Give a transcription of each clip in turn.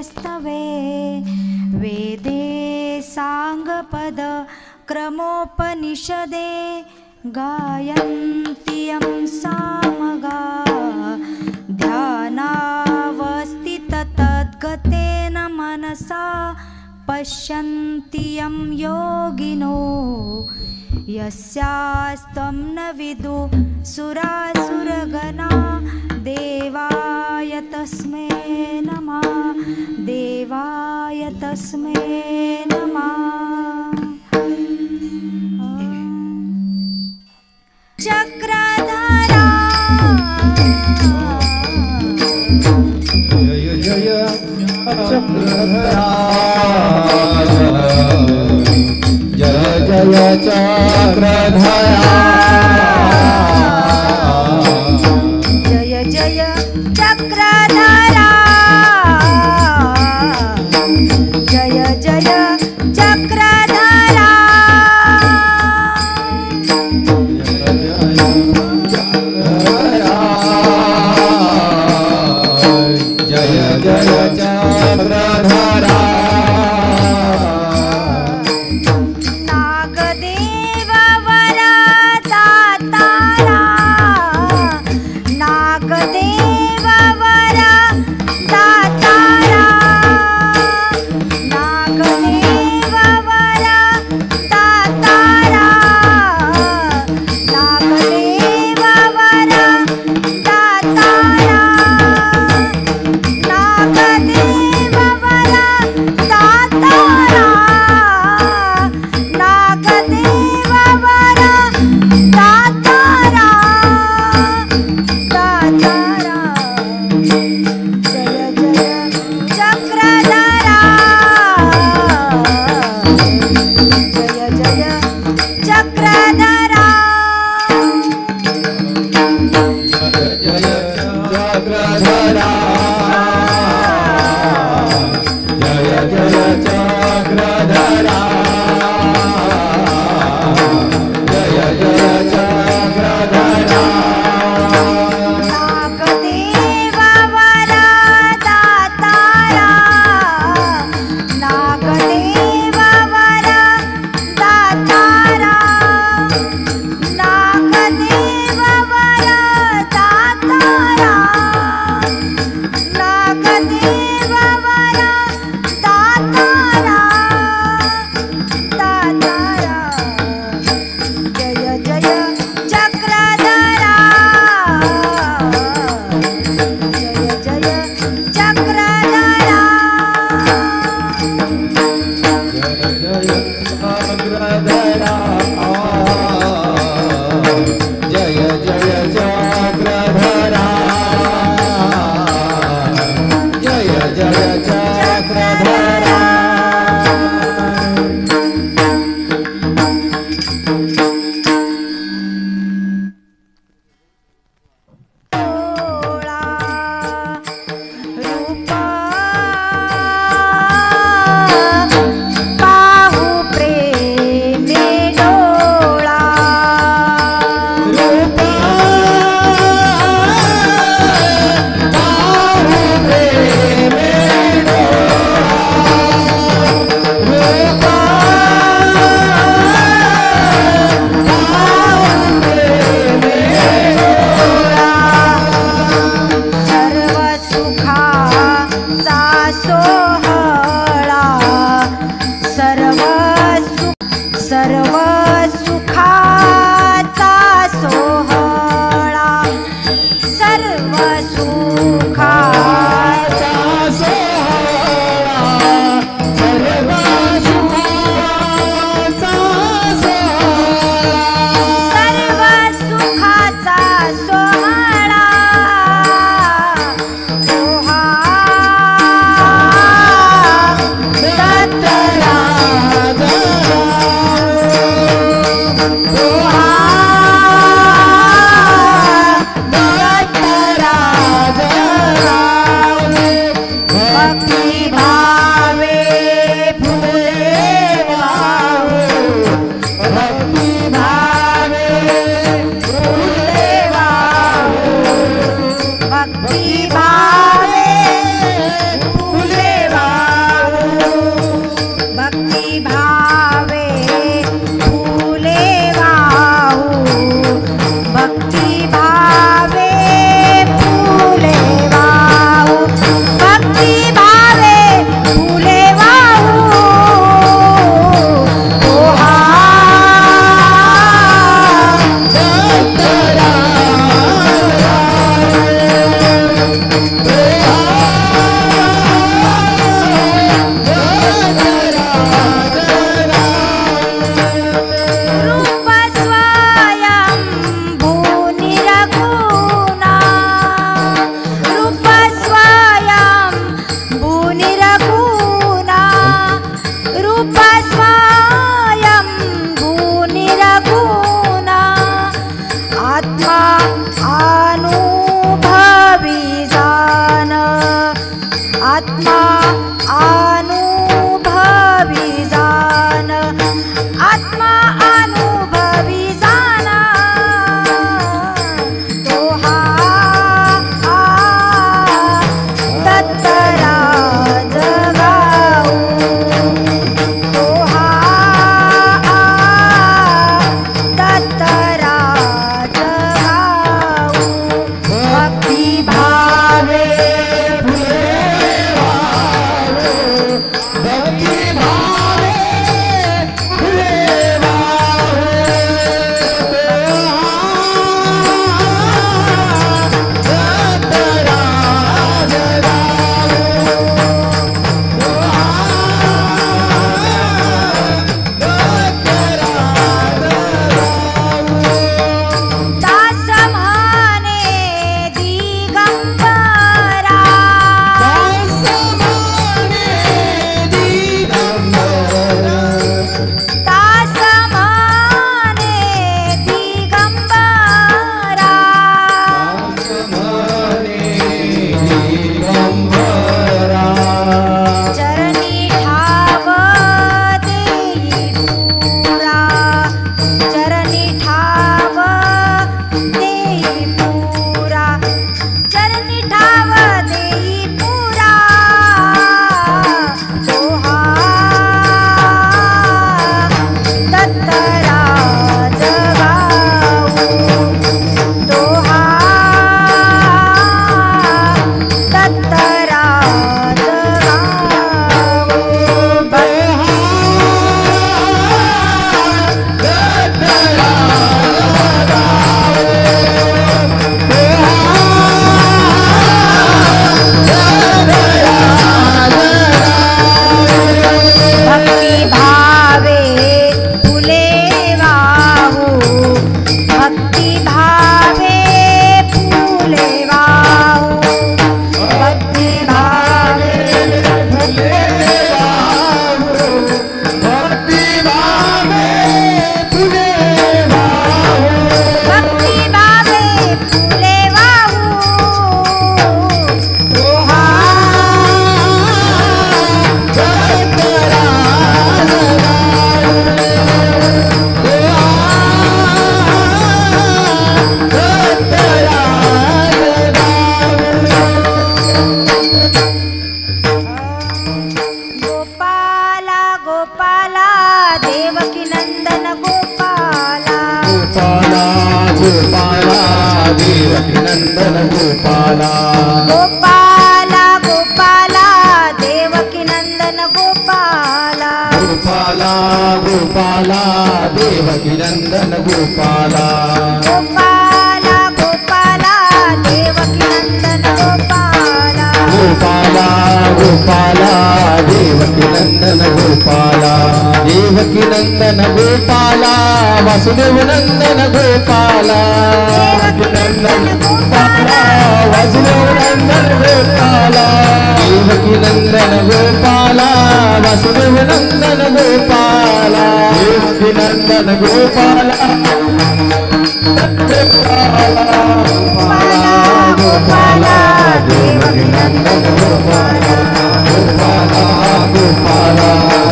स्तवे वेदे साङ्गपद क्रमोपनिषदे गायन्ति यं सामगा ध्यानावस्थिततद्गतेन मनसा पश्यन्ति यं योगिनो यस्यास्तं न विदु सुरासुरगणा देवाय तस्मै नमः देवाय तस्मै नमः चक्रधरा जय जय चक्रधरा जय जय चक्रधरा जय जय चक्रधरा जय जय चक्रधरा जय जय चक्रधरा नागदेव वरदातारा नागदेव वरदातारा नागदेव वरदातारा नागदेव वरदातारा नागदेव आत्मा अनुभवी जाण आत्मा अनुभवी जाण तो हा दत्तराज गाऊ तो हा दत्तराज गाऊ भक्ती भावे दास म्हणे दिगंबरा दास म्हणे दिगंबरा चरणी ठाव देई पुरा चरणी ठाव देई पुरा चरणी ठाव देई पुरा तो हा दत्तराज गाऊ तो हा दत्तराज भक्ती भावे फुले वाहू भक्ती भावे फुले वाहू भक्ती भावे फुले भक्ती भावे फुले वाहू तो हा गोपाला गोपाला देवकी नंदन गोपाला गोपाला गोपाला देवकी नंदन गोपाला गोपाला गोपाला देवकी नंदन गोपाला गोपाला गोपाला देवकी नंदन गोपाला गोपाला गोपाला देवकी नंदन गोपाला गोपाला गोपाला देवकी नंदन गोपाला देवकी नंदन गोपाला वासुदेव नंदन गोपाला देवकी नंदन गोपाला वासुदेव नंदन गोपाला देवकी नंदन गोपाला वासुदेव नंदन गोपाला देवकी नंदन गोपाला गोपाला देवकी नंदन गोपाला गोपाला गोपाला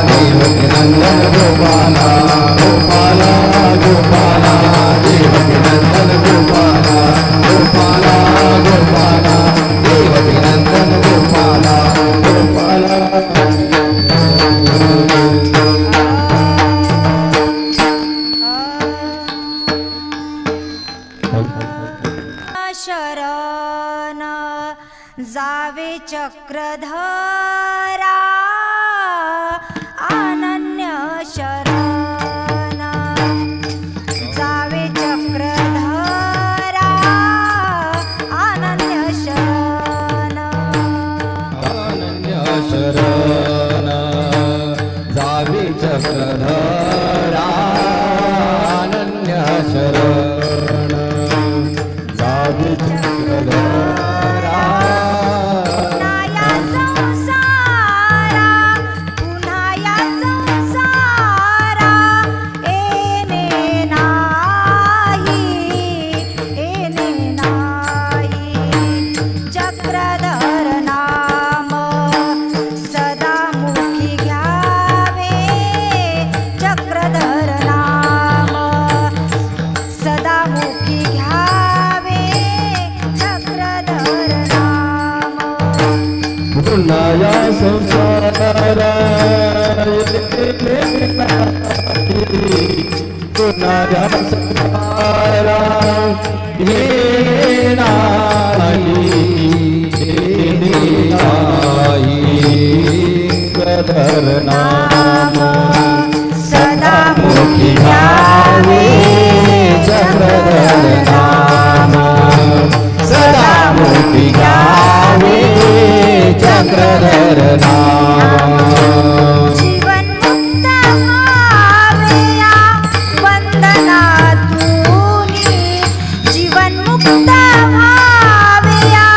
देवकी नंदन गोपाला गोपाला गोपाला देवकी नंदन गोपाला गोपाला गोपाला देवकी नंदन गोपाला गोपाला शरण जावे चक्रधरा अनन्य शरण जावे चक्रधरा अनन्य शरण अनन्य शरण जावी चक्रधरा अनन्य शरण जावी चक्रधरा पुन्हा या संसारा पुन्हा या संसारा पुन्हा या संसारा पुन्हा या संसारा ये नाही गदर नाम सदा मुखी घ्यावे चक्रधर नाम सदा मुखी घ्यावे चक्रधर नाम जीवन मुक्त व्हावे या बंधनातूनी जीवन मुक्त व्हावे या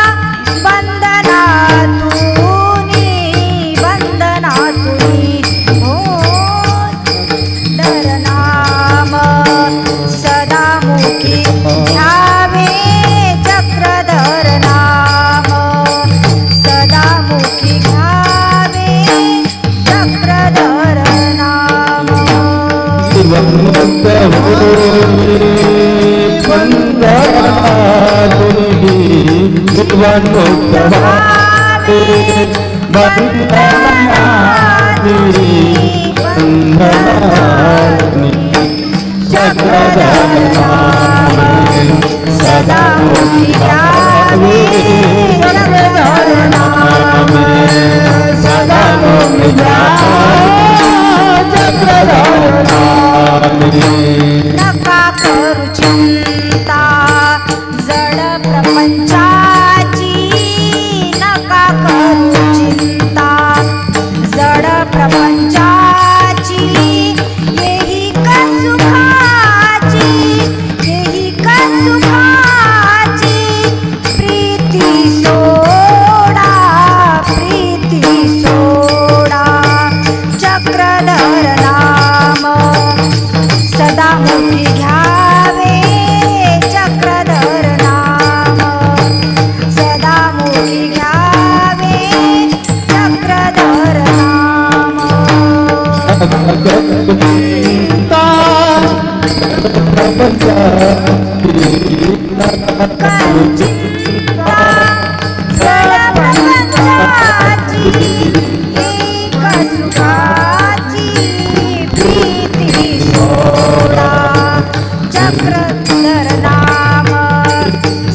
बंधनातूनी हो दर नाम सदा मुखी घ्यावे चक्रधर नाम सदा मुखी घ्यावे चक्रधर नाम जीवन मुक्त होवे बंधनातुनी जीवन मुक्त व्हावे बंधनातुनी बंधनातुनी चक्रधर नाम सदा मुखी घ्यावे चक्रधर नाम सदा मुखी घ्यावे चक्रधर नाम नका करू चिंता जड प्रपंचाची नका करू चिंता जड प्रपंचाची येही का सुखाची येही का सुखाची प्रीती सोडा चक्रधर नाम सदा मुखी घ्यावे चक्रधर नाम सदा मुखी घ्यावे चक्रधर नाम करू चिंता जड प्रपंचाची एक सुखाची प्रीती सोडा चक्रधर नाम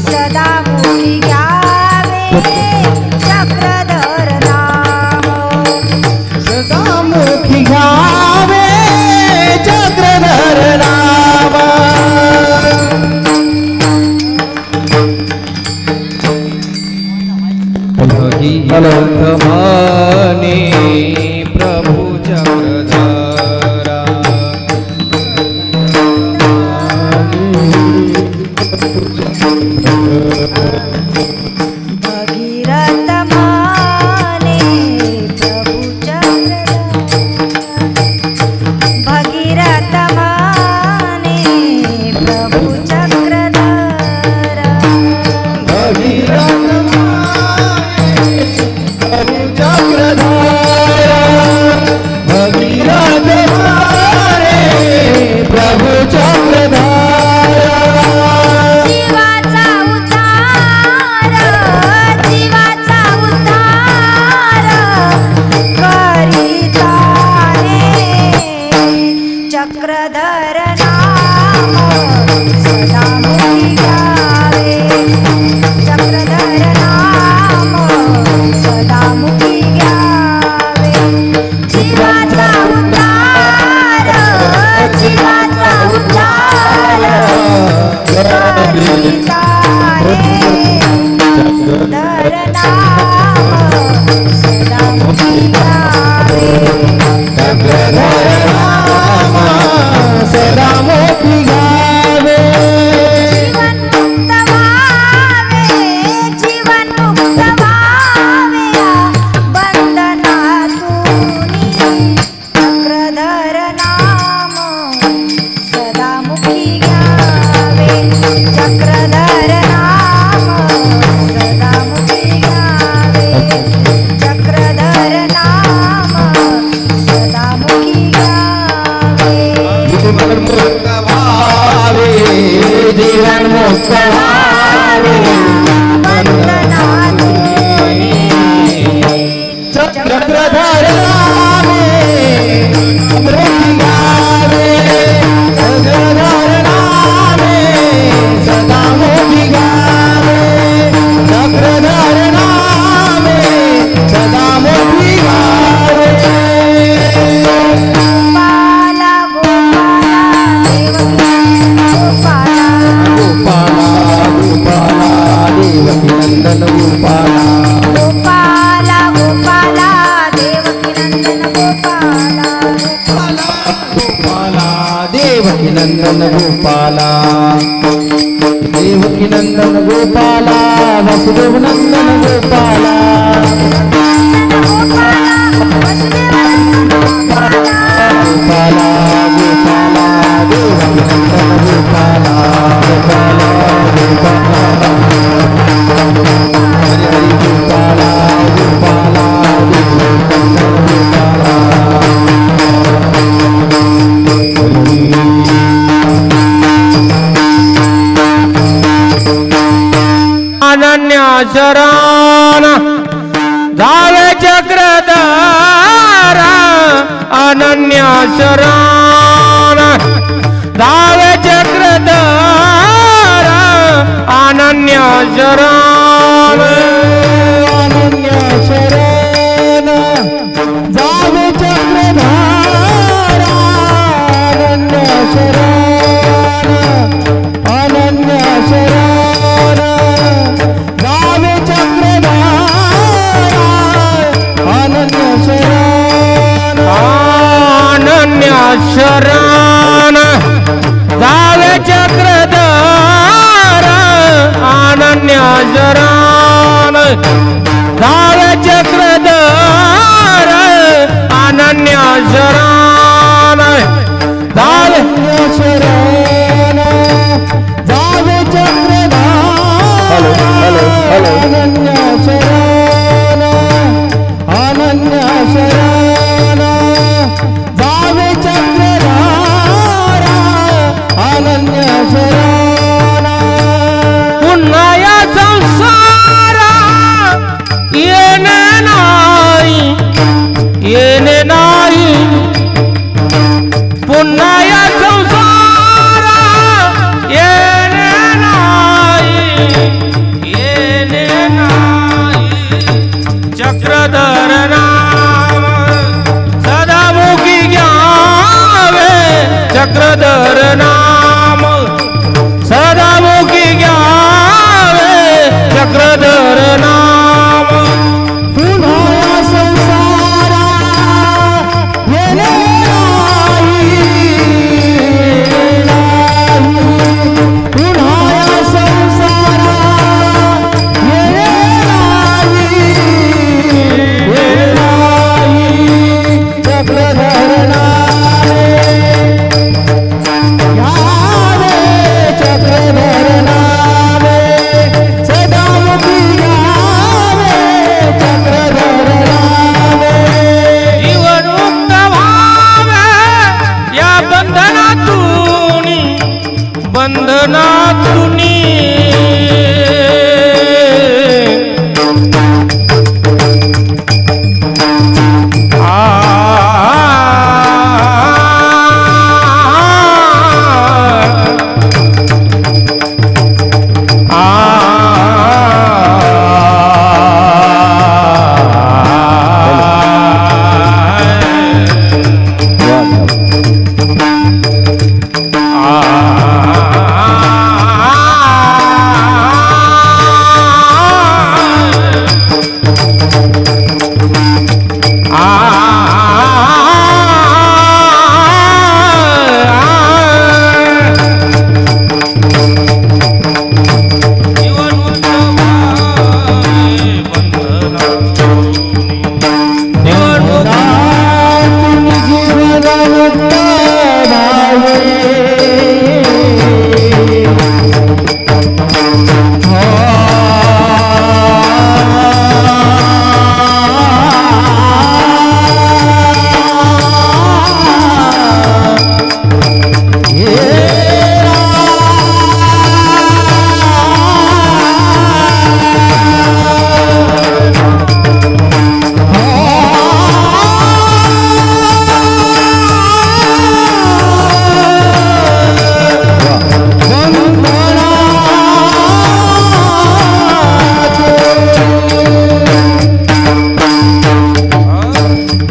सदा मुखी घ्यावे चक्रधर नाम सदा मुखी घ्यावे चक्रधर नाम भगीरथ माने प्रभु चक्रधरा भगीरथ माने प्रभु चक्रधर भगीरथ माने प्रभु चक्रधर भगीरथ प्रभु चक्रधरा भगीरथ माने प्रभु चक्रधरा जीवाचा उद्धार करीताने चक्रधर नाम सदा मुखी घ्यावे चक्रधर नाम सदा मुखी घ्यावे चक्रधर नामे मोठी गावे चक्रधर नामे सदा मोठी गावे चक्रधर नामे सदा मोठी गावे गोपाला गोपाला देवकी नंदन गोपाला गोपाला देवकी नंदन गोपाला देवकी नंदन गोपाला वसुदेव नंदन गोपाला गोपाला गोपाला देवकी नंदन गोपाला गोपाला गोपाला हरि हरि गोपाला गोपाला देवकी नंदन गोपाला अनन्या शरण धावे चक्रधर अनन्या शरण धावे चक्रधर अनन्या शरण अनन्या शरण जावे चक्रधार अनन्या शरण अनन्या शरण जावे चक्रधार अनन्या शरण अनन्या शरण धावे चक्रधर अनन्या शरण धावे चक्रधर अनन्या शरण धावे शरण जावे चक्रधार अनन्या शरण अनन्या शरण जावे चक्रधार अनन्या शरण पुन्हा या संसार येणे नाही पुन्हा या संसार येणे नाही चक्रधर नाम सदामुखी घ्यावे चक्रधर नाम सदामुखी घ्यावे चक्रधर नाम पुन्हा संसार येणे नाही पुन्हा संसार येणे नाही चक्रधर नामे घ्यावे चक्रधर नामे सदामुखी घ्यावे चक्रधर नामे जीवन मुक्त व्हावे या बंधनातून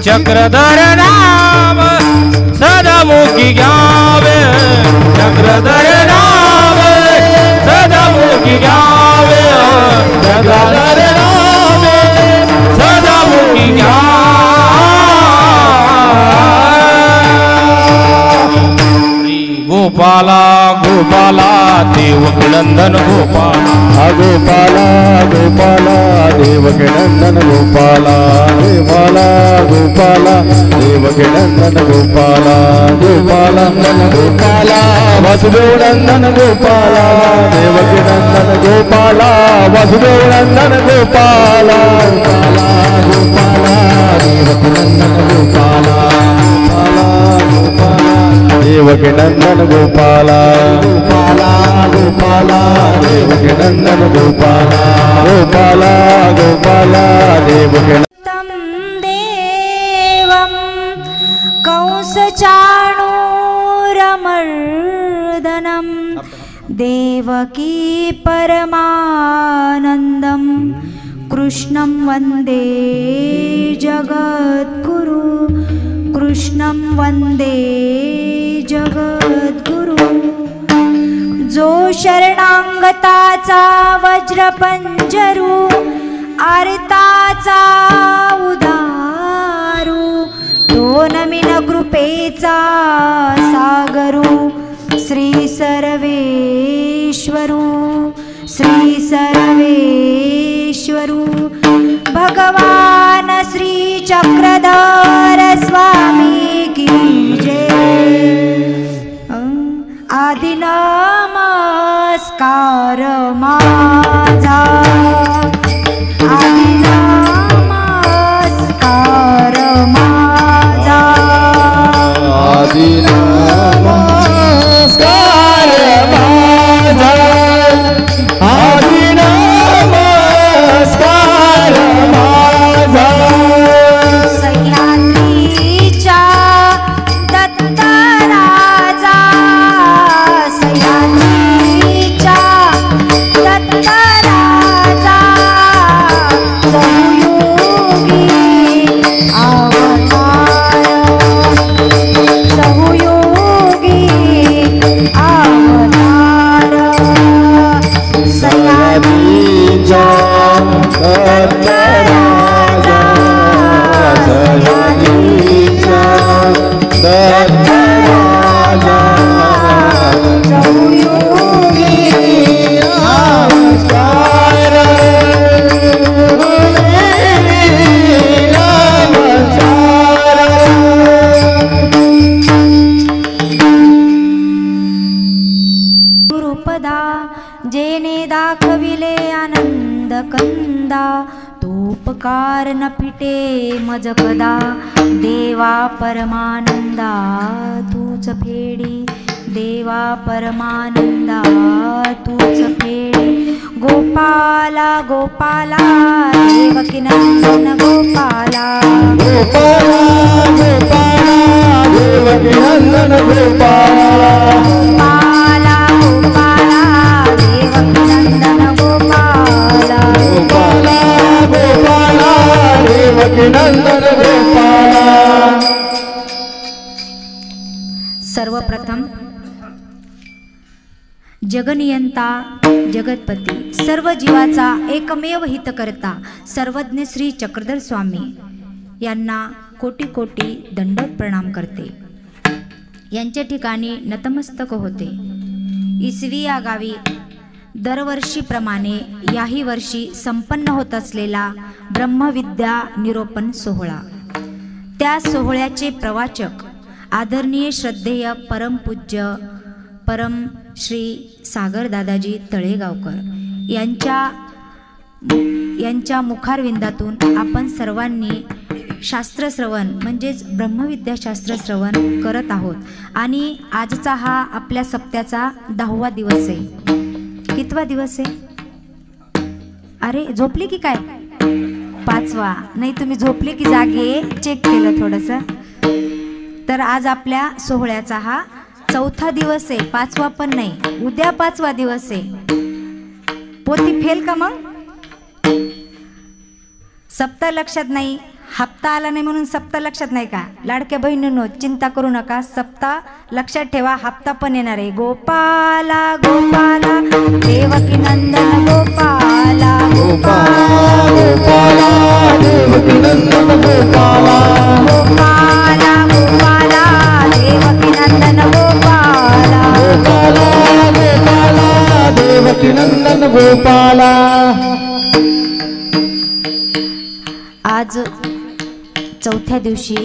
चक्रधर नाम सदामुखी घ्यावे चक्रधर नाम सदामुखी घ्यावे चक्रधर नाम सदामुखी घ्यावे गोपाला गोपाला देवकी नंदन गोपाला गोपाला गोपाला देवकी नंदन गोपाला गोपाला गोपाला देवकी नंदन गोपाला गोपाला गोपाला वसुदेव नंदन गोपाला देवकी नंदन गोपाला वसुदेव नंदन गोपाला गोपाला गोपाला देवकी नंदन गोपाला गोपाला देवकी नंदन गोपाला गोपाला गोपाला देवकी नंदन गोपाला गोपाला गोपाला देवकी तं देवं कंसचाणूरमर्दनं देवकी परमानन्दं कृष्णं वन्दे जगद्गुरु कृष्णं वन्दे जगद्गुरु जो शरणांगताचा वज्रपंजरू आरताचा उदारू तो नमिन कृपेचा सागरू श्री सर्वेश्वरू श्री सर्वेश्वरू भगवान श्री चक्रधर स्वामी की जय आदि नमस्कार माझा आदि नमस्कार माझा आदि नमस्कार माझा आदि नमस्कार माझा सह्याद्रीच्या दत्तराजा सह्याद्रीच्या दत्तराजा सहयोगी अवतार सहयोगी अवतार सह्याद्रीच्या दत्तराजा सह्याद्रीच्या दत्तराजा सहयोगी नमस्कार गुरुपदा जेने दाखविले आनंद कंदा तोपकार न फिटे मज कदा देवा परमानंदा तूच फेडी देवा परमानंदा तूच फेडी गोपाला गोपाला देवकी नंदन गोपाला गोपाला गोपाला देवकी नंदन गोपाला गोपाला गोपाला देवकी नंदन गोपाला गोपाला गोपाला देवकी नंदन गोपाला सर्वप्रथम जगनियंता जगतपती सर्व जीवाचा एकमेव हितकर्ता सर्वज्ञ श्री चक्रधर स्वामी यांना कोटी कोटी दंडवत प्रणाम करते. यांच्या ठिकाणी नतमस्तक होते. इसवी या गावी दरवर्षीप्रमाणे याही वर्षी संपन्न होत असलेला ब्रह्मविद्या निरोपण सोहळा, त्या सोहळ्याचे प्रवाचक आदरणीय श्रद्धेय परमपूज्य परम श्री सागर दादाजी तळेगावकर यांच्या मुखारविंदातून आपण सर्वांनी शास्त्रश्रवण म्हणजेच ब्रह्मविद्या शास्त्रश्रवण करत आहोत. आणि आजचा हा आपल्या सप्त्याचा 10वा दिवस आहे. कितवा दिवस आहे? अरे झोपली की काय? 5वा. नाही तुम्ही झोपले की जागे चेक केलं थोडंसं. तर आज आपल्या सोहळ्याचा हा 4था दिवस आहे. 5वा पण नाही, उद्या 5वा दिवस आहे. पोती फेल का मग? सप्ताह लक्षात नाही. हप्ता आला नाही म्हणून सप्ता लक्षात नाही का? लाडक्या बहिणींनो, चिंता करू नका, सप्ता लक्षात ठेवा, हप्ता पण येणार आहे. गोपाला गोपाला देवकी नंदन गोपाला गोपाला गोपाला देवकी नंदन गोपाला गोपाला गोपाला देवकी नंदन गोपाला गोपाला गोपाला देवकी नंदन गोपाला. आज चौथ्या दिवशी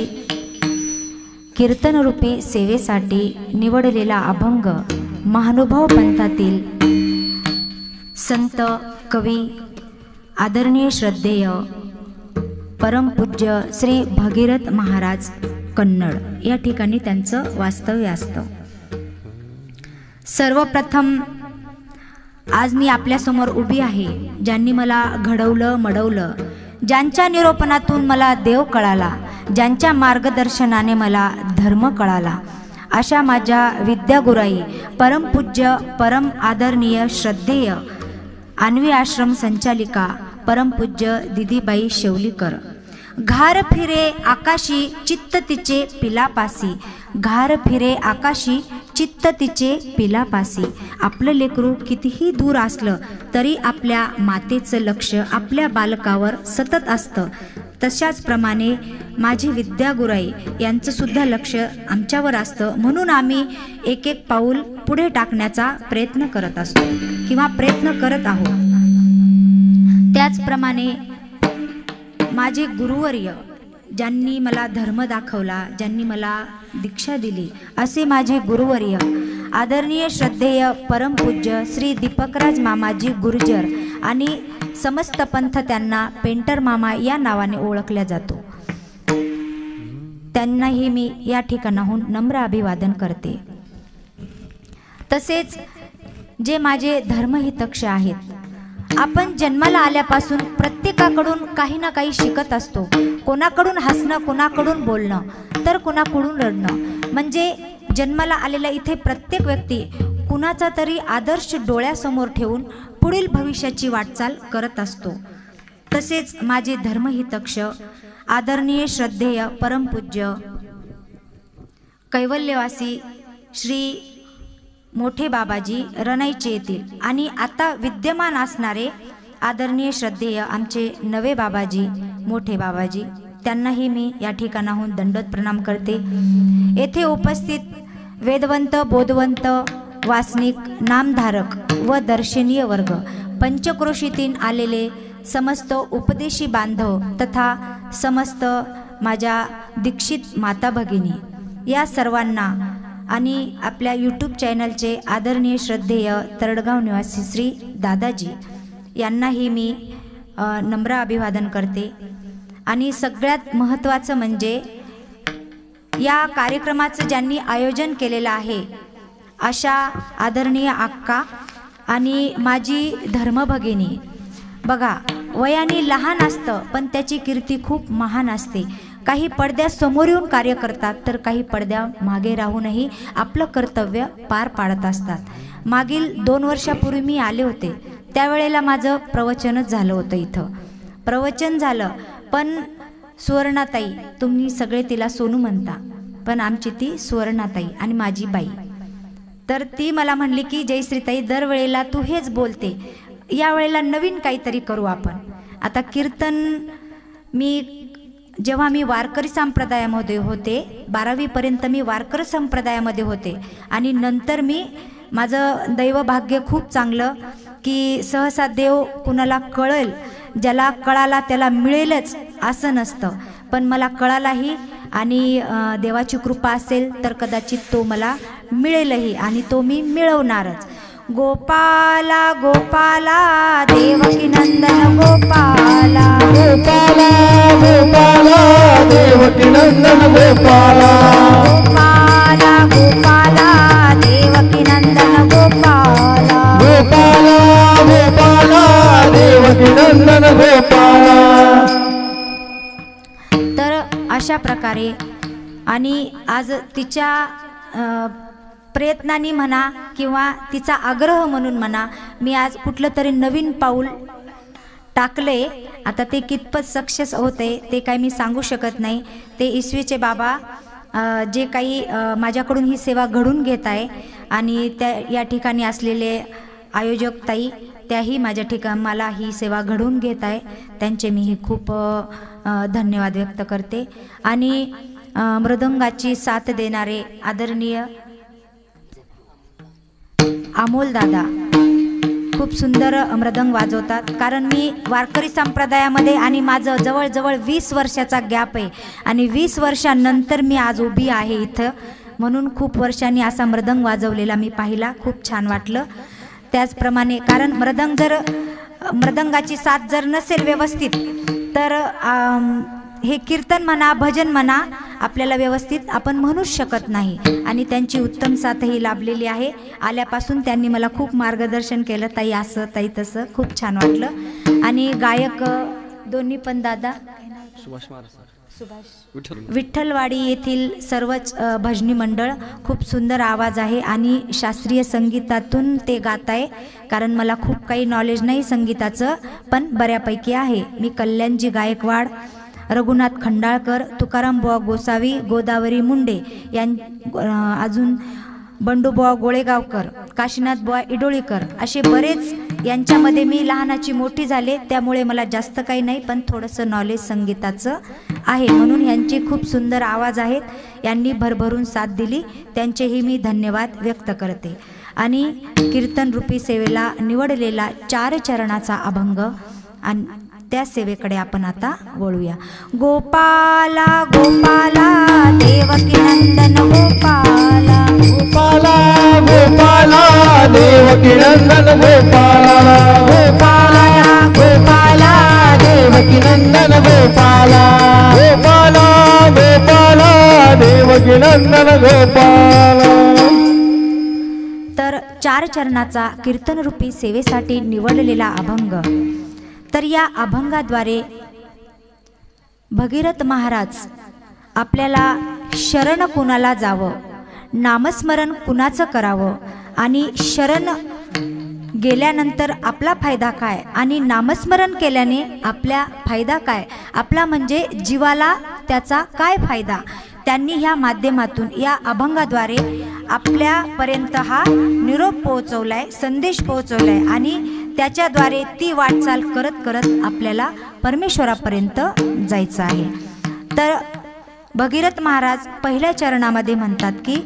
कीर्तनरूपी सेवेसाठी निवडलेला अभंग महानुभाव पंथातील संत कवी आदरणीय श्रद्धेय परमपूज्य श्री भगीरथ महाराज कन्नड या ठिकाणी त्यांचं वास्तव्य असतं. सर्वप्रथम आज मी आपल्यासमोर उभी आहे, ज्यांनी मला घडवलं मडवलं, ज्यांच्या निरोपणातून मला देव कळाला, ज्यांच्या मार्गदर्शनाने मला धर्म कळाला, अशा माझ्या विद्यागुराई परमपूज्य परम आदरणीय श्रद्धेय अन्वी आश्रम संचालिका परमपूज्य दिदीबाई शेवलीकर. घार फिरे आकाशी चित्त तिचे पिलापासी, घार फिरे आकाशी चित्त तिचे पिलापासी. आपलं लेकरू कितीही दूर असलं तरी आपल्या मातेचं लक्ष आपल्या बालकावर सतत असतं. तशाचप्रमाणे माझी विद्यागुराई यांचं सुद्धा लक्ष आमच्यावर असतं, म्हणून आम्ही एक एक पाऊल पुढे टाकण्याचा प्रयत्न करत असतो किंवा प्रयत्न करत आहोत. त्याचप्रमाणे माझे गुरुवर्य ज्यांनी मला धर्म दाखवला, ज्यांनी मला दीक्षा दिली, असे माझे गुरुवर्य आदरणीय श्रद्धेय परमपूज्य श्री दीपकराज मामाजी गुर्जर आणि समस्त पंथ त्यांना पेंटर मामा या नावाने ओळखल्या जातो. त्यांनाही मी या ठिकाणाहून नम्र अभिवादन करते. तसेच जे माझे धर्महितक्ष आहेत, आपण जन्माला आल्यापासून प्रत्येकाकडून काही ना काही शिकत असतो. कोणाकडून हसणं, कोणाकडून बोलणं, तर कोणाकडून रडणं. म्हणजे जन्माला आलेला इथे प्रत्येक व्यक्ती कुणाचा तरी आदर्श डोळ्यासमोर ठेवून पुढील भविष्याची वाटचाल करत असतो. तसेच माझे धर्महितक्ष आदरणीय श्रद्धेय परमपूज्य कैवल्यवासी श्री मोठे बाबाजी रणाईचे येतील आणि आता विद्यमान असणारे आदरणीय श्रद्धेय आमचे नवे बाबाजी मोठे बाबाजी, त्यांनाही मी या ठिकाणाहून दंडवत प्रणाम करते. येथे उपस्थित वेदवंत बोधवंत वासनिक नामधारक व दर्शनीय वर्ग, पंचक्रोशीतून आलेले समस्त उपदेशी बांधव तथा समस्त माझ्या दीक्षित माता भगिनी, या सर्वांना आणि आपल्या यूट्यूब चॅनलचे आदरणीय श्रद्धेय तरडगाव निवासी श्री दादाजी यांनाही मी नम्र अभिवादन करते. आणि सगळ्यात महत्त्वाचं म्हणजे या कार्यक्रमाचं ज्यांनी आयोजन केलेलं आहे अशा आदरणीय अक्का आणि माझी धर्मभगिनी. बघा, वयाने लहान असतं पण त्याची कीर्ती खूप महान असते. काही पडद्यासमोर येऊन कार्य करतात, तर काही पडद्या मागे राहूनही आपलं कर्तव्य पार पाडत असतात. मागील 2 वर्षापूर्वी मी आले होते, त्यावेळेला माझं प्रवचनच झालं होतं. इथं प्रवचन झालं, पण सुवर्णाताई, तुम्ही सगळे तिला सोनू म्हणता, पण आमची ती सुवर्णाताई आणि माझी बाई. तर ती मला म्हणली की जयश्रीताई, दरवेळेला तू हेच बोलते, यावेळेला नवीन काहीतरी करू आपण. आता कीर्तन जेव्हा मी वारकरी संप्रदायामध्ये होते, 12वीपर्यंत मी वारकरी संप्रदायामध्ये होते आणि नंतर माझं दैवभाग्य खूप चांगलं की सहसा देव कुणाला कळेल, ज्याला कळाला त्याला मिळेलच असं नसतं, पण मला कळालाही आणि देवाची कृपा असेल तर कदाचित तो मला मिळेलही आणि तो मी मिळवणारच. गोपाला गोपाला देवकी नंदन गोपाला गोपाला गोपाला देवकी नंदन गोपाला गोपाला गोपाला देवकी नंदन गोपाला गोपाला गोपाला देवकी नंदन गोपाला. तर अशा प्रकारे आणि आज तिच्या प्रयत्नांनी म्हणा किंवा तिचा आग्रह म्हणून म्हणा, मी आज कुठलं तरी नवीन पाऊल टाकले आता ते कितपत सक्सेस होते ते काही मी सांगू शकत नाही. ते ईश्वीचे बाबा जे काही माझ्याकडून ही सेवा घडून घेत आहे आणि त्या या ठिकाणी असलेले आयोजक ताई त्याही माझ्या ठिकाणी मला ही सेवा घडवून घेत आहे. त्यांचे मी खूप धन्यवाद व्यक्त करते. आणि मृदंगाची साथ देणारे आदरणीय अमोल दादा खूप सुंदर मृदंग वाजवतात. कारण मी वारकरी संप्रदायामध्ये आणि माझं जवळजवळ 20 वर्षाचा गॅप आहे आणि 20 वर्षांनंतर मी आज उभी आहे इथं. म्हणून खूप वर्षांनी असा मृदंग वाजवलेला मी पाहिला, खूप छान वाटलं. त्याचप्रमाणे कारण मृदंगाची साथ जर नसेल व्यवस्थित तर हे कीर्तन म्हणा भजन म्हणा आपल्याला व्यवस्थित आपण म्हणूच शकत नाही. आणि त्यांची उत्तम साथही लाभलेली आहे. आल्यापासून त्यांनी मला खूप मार्गदर्शन केलं, ताई असं ताई तसं, खूप छान वाटलं. आणि गायक दोन्ही पण दादा विठ्ठलवाडी येथील सर्वच भजनी मंडळ, खूप सुंदर आवाज आहे आणि शास्त्रीय संगीतातून ते गात आहे. कारण मला खूप काही नॉलेज नाही संगीताचं पण बऱ्यापैकी आहे. मी कल्याणजी गायकवाड, रघुनाथ खंडाळकर, तुकारामबुवा गोसावी, गोदावरी मुंडे अजून बंडूबुवा गोळेगावकर, काशीनाथबुवा इडोळीकर असे बरेच यांच्यामध्ये मी लहानाची मोठी झाले. त्यामुळे मला जास्त काही नाही पण थोडंसं नॉलेज संगीताचं आहे. म्हणून यांचे खूप सुंदर आवाज आहेत. यांनी भरभरून साथ दिली, त्यांचेही मी धन्यवाद व्यक्त करते. आणि कीर्तनरूपी सेवेला निवडलेला 4 चरणाचा अभंग आणि त्या सेवेकडे आपण आता वळूया. गोपाला गोपाला देवकी नंदन गोपाला, गोपाला गोपाला देवकी नंदन गोपाला, गोपाला गोपाला देवकी नंदन गोपाला, गोपाला गोपाला देवकी नंदन गोपाला. तर 4 चरणाचा कीर्तनरूपी सेवेसाठी निवडलेला अभंग. तर या अभंगाद्वारे भगीरथ महाराज आपल्याला शरण कुणाला जावं, नामस्मरण कुणाचं करावं आणि शरण गेल्यानंतर आपला फायदा काय आणि नामस्मरण केल्याने आपला फायदा काय, आपला म्हणजे जीवाला त्याचा काय फायदा, त्यांनी ह्या माध्यमातून या अभंगाद्वारे आपल्यापर्यंत हा निरोप पोहोचवलाय, संदेश पोहोचवलाय आणि त्याच्याद्वारे ती वाटचाल करत करत आपल्याला परमेश्वरापर्यंत जायचं आहे. तर भगीरथ महाराज पहिल्या चरणामध्ये म्हणतात की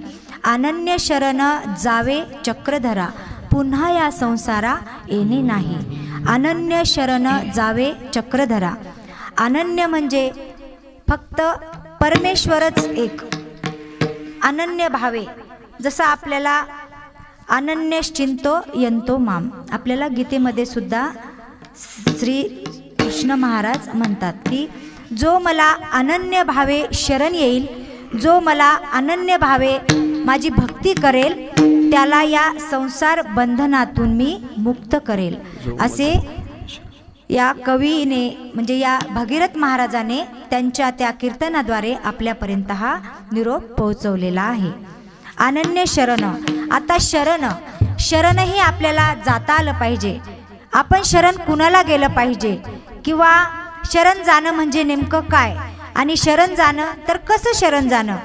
अनन्य शरण जावे चक्रधरा, पुन्हा या संसारा येणे नाही. अनन्य शरण जावे चक्रधरा. अनन्य म्हणजे फक्त परमेश्वरच एक, अनन्य भावे. जसं आपल्याला अनन्यश्चिंतो यंतो माम, आपल्याला गीतेमध्ये सुद्धा श्री कृष्ण महाराज म्हणतात की जो मला अनन्य भावे शरण येईल, जो मला अनन्य भावे माझी भक्ती करेल त्याला या संसार बंधनातून मी मुक्त करेल, असे या कवीने म्हणजे या भगीरथ महाराजाने त्यांच्या त्या कीर्तनाद्वारे आपल्यापर्यंत हा निरोप पोहोचवलेला आहे. अनन्य शरण. आता शरणही आपल्याला जाता आलं पाहिजे. आपण शरण कुणाला गेलं पाहिजे किंवा शरण जाणं म्हणजे नेमकं काय आणि शरण जाणं तर कसं शरण जाणं,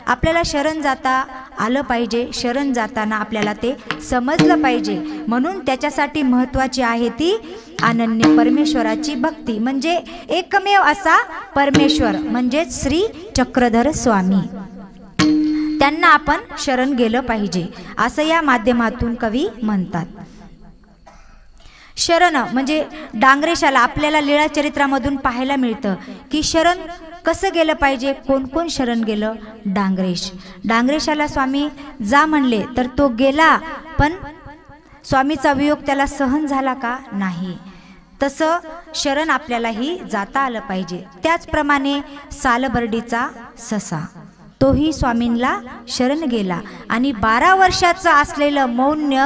आपल्याला शरण जाता आलं पाहिजे. शरण जाताना आपल्याला ते समजलं पाहिजे. म्हणून त्याच्यासाठी महत्त्वाची आहे ती अनन्य परमेश्वराची भक्ती, म्हणजे एकमेव असा परमेश्वर म्हणजे श्री चक्रधर स्वामी, त्यांना आपण शरण गेलं पाहिजे असं या माध्यमातून कवी म्हणतात. शरण म्हणजे डांगरेशाला आपल्याला लीळा चरित्रामधून पाहायला मिळतं की शरण कसं गेलं पाहिजे. कोण कोण शरण गेलं? डांगरेशाला स्वामी जा म्हणले तर तो गेला, पण स्वामीचा वियोग त्याला सहन झाला का? नाही. तसं शरण आपल्यालाही जाता आलं पाहिजे. त्याचप्रमाणे सालबर्डीचा ससा तोही स्वामींना शरण गेला आणि 12 वर्षाचं असलेलं मौन्य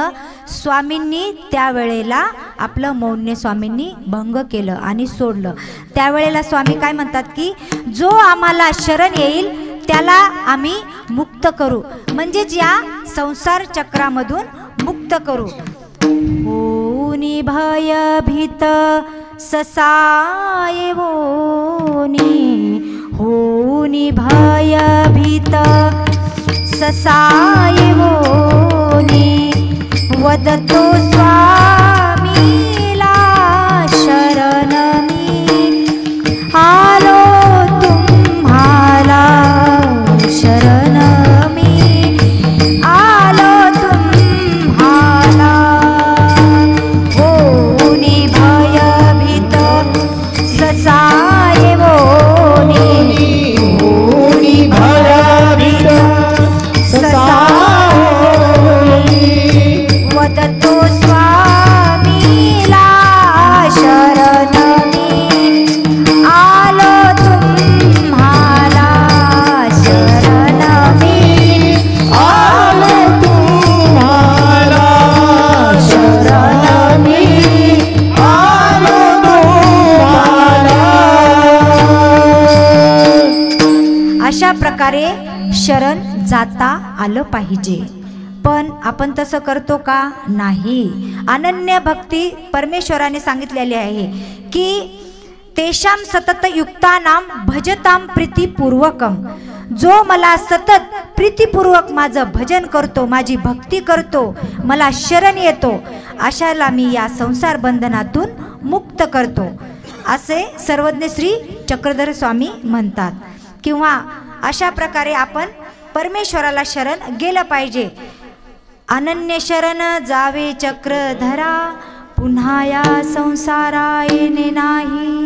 स्वामींनी त्यावेळेला आपलं मौन्य स्वामींनी भंग केलं आणि सोडलं. त्यावेळेला स्वामी काय म्हणतात की जो आम्हाला शरण येईल त्याला आम्ही मुक्त करू, म्हणजेच या संसार चक्रामधून मुक्त करू. होऊनी भयभीत ससाये वोनी होनी भयभीत ससाये वोनी वदतो स्वामीला शरण मी आलो तुम्हाला शरण मी आलो तुम्हाला होनी भयभीत ससाये वोनी होनी भयभीत वदतो स्वामीला शरण मी आलो तुम्हाला शरण मी आलो तुम्हाला शरण मी आलो तुम्हाला. अशा प्रकारे शरण जाता आलं पाहिजे. पण आपण तसं करतो का? नाही. अनन्य भक्ती परमेश्वराने सांगितलेली आहे की तेषाम सतत युक्तानाम भजताम प्रीतिपूर्वकम. जो मला सतत प्रीतिपूर्वक माझं भजन करतो, माझी भक्ती करतो, मला शरण येतो, अशाला मी या संसार बंधनातून मुक्त करतो, असे सर्वज्ञ श्री चक्रधर स्वामी म्हणतात. किंवा अशा प्रकारे आपण परमेश्वराला शरण गेलं पाहिजे. अनन्य शरण जावे चक्रधरा पुन्हा या संसारा येणे नाही.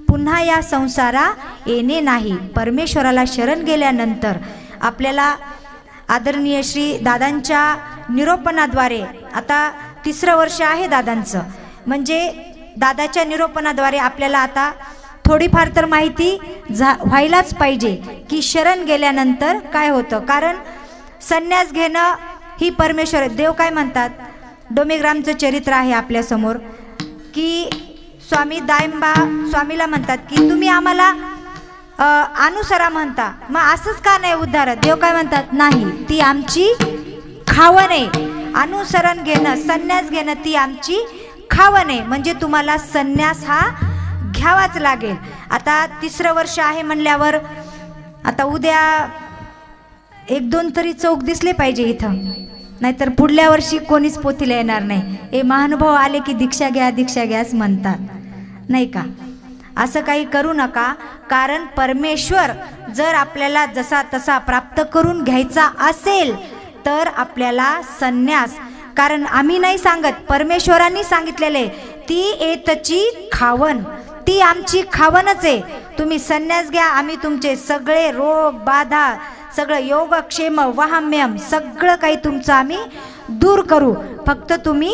पुन्हा या संसारा येणे नाही. परमेश्वराला शरण गेल्यानंतर आपल्याला आदरणीय श्री दादांच्या निरोपणाद्वारे, आता 3रं वर्ष आहे दादांचं, म्हणजे दादाच्या निरोपणाद्वारे आपल्याला आता थोडीफार तर माहिती व्हायलाच पाहिजे की शरण गेल्यानंतर काय होतं. कारण संन्यास घेणं ही परमेश्वर, देव काय म्हणतात, डोमेग्रामचं चरित्र आहे आपल्यासमोर की स्वामी दायंबा स्वामीला म्हणतात की तुम्ही आम्हाला अनुसरा म्हणता, मग असंच का नाही उद्धार. देव काय म्हणतात, नाही, ती आमची खावण आहे. अनुसरण घेणं, संन्यास घेणं ती आमची खावण आहे. म्हणजे तुम्हाला संन्यास हा घ्यावाच लागेल. आता 3रं वर्ष आहे म्हणल्यावर आता उद्या 1-2 तरी चौक दिसले पाहिजे इथं, नाहीतर पुढल्या वर्षी कोणीच पोथीला येणार नाही. हे महानुभाव आले की दीक्षा घ्या दीक्षा घ्याच म्हणतात, नाही का? असं काही करू नका. कारण परमेश्वर जर आपल्याला जसा तसा प्राप्त करून घ्यायचा असेल तर आपल्याला संन्यास, कारण आम्ही नाही सांगत, परमेश्वरांनी सांगितलेले, ती येतची खावण, ती आमची खावणच आहे. तुम्ही संन्यास घ्या, आम्ही तुमचे सगळे रोग बाधा, सगळं योगक्षेम वाहम्यम सगळं काही तुमचं आम्ही दूर करू. फक्त तुम्ही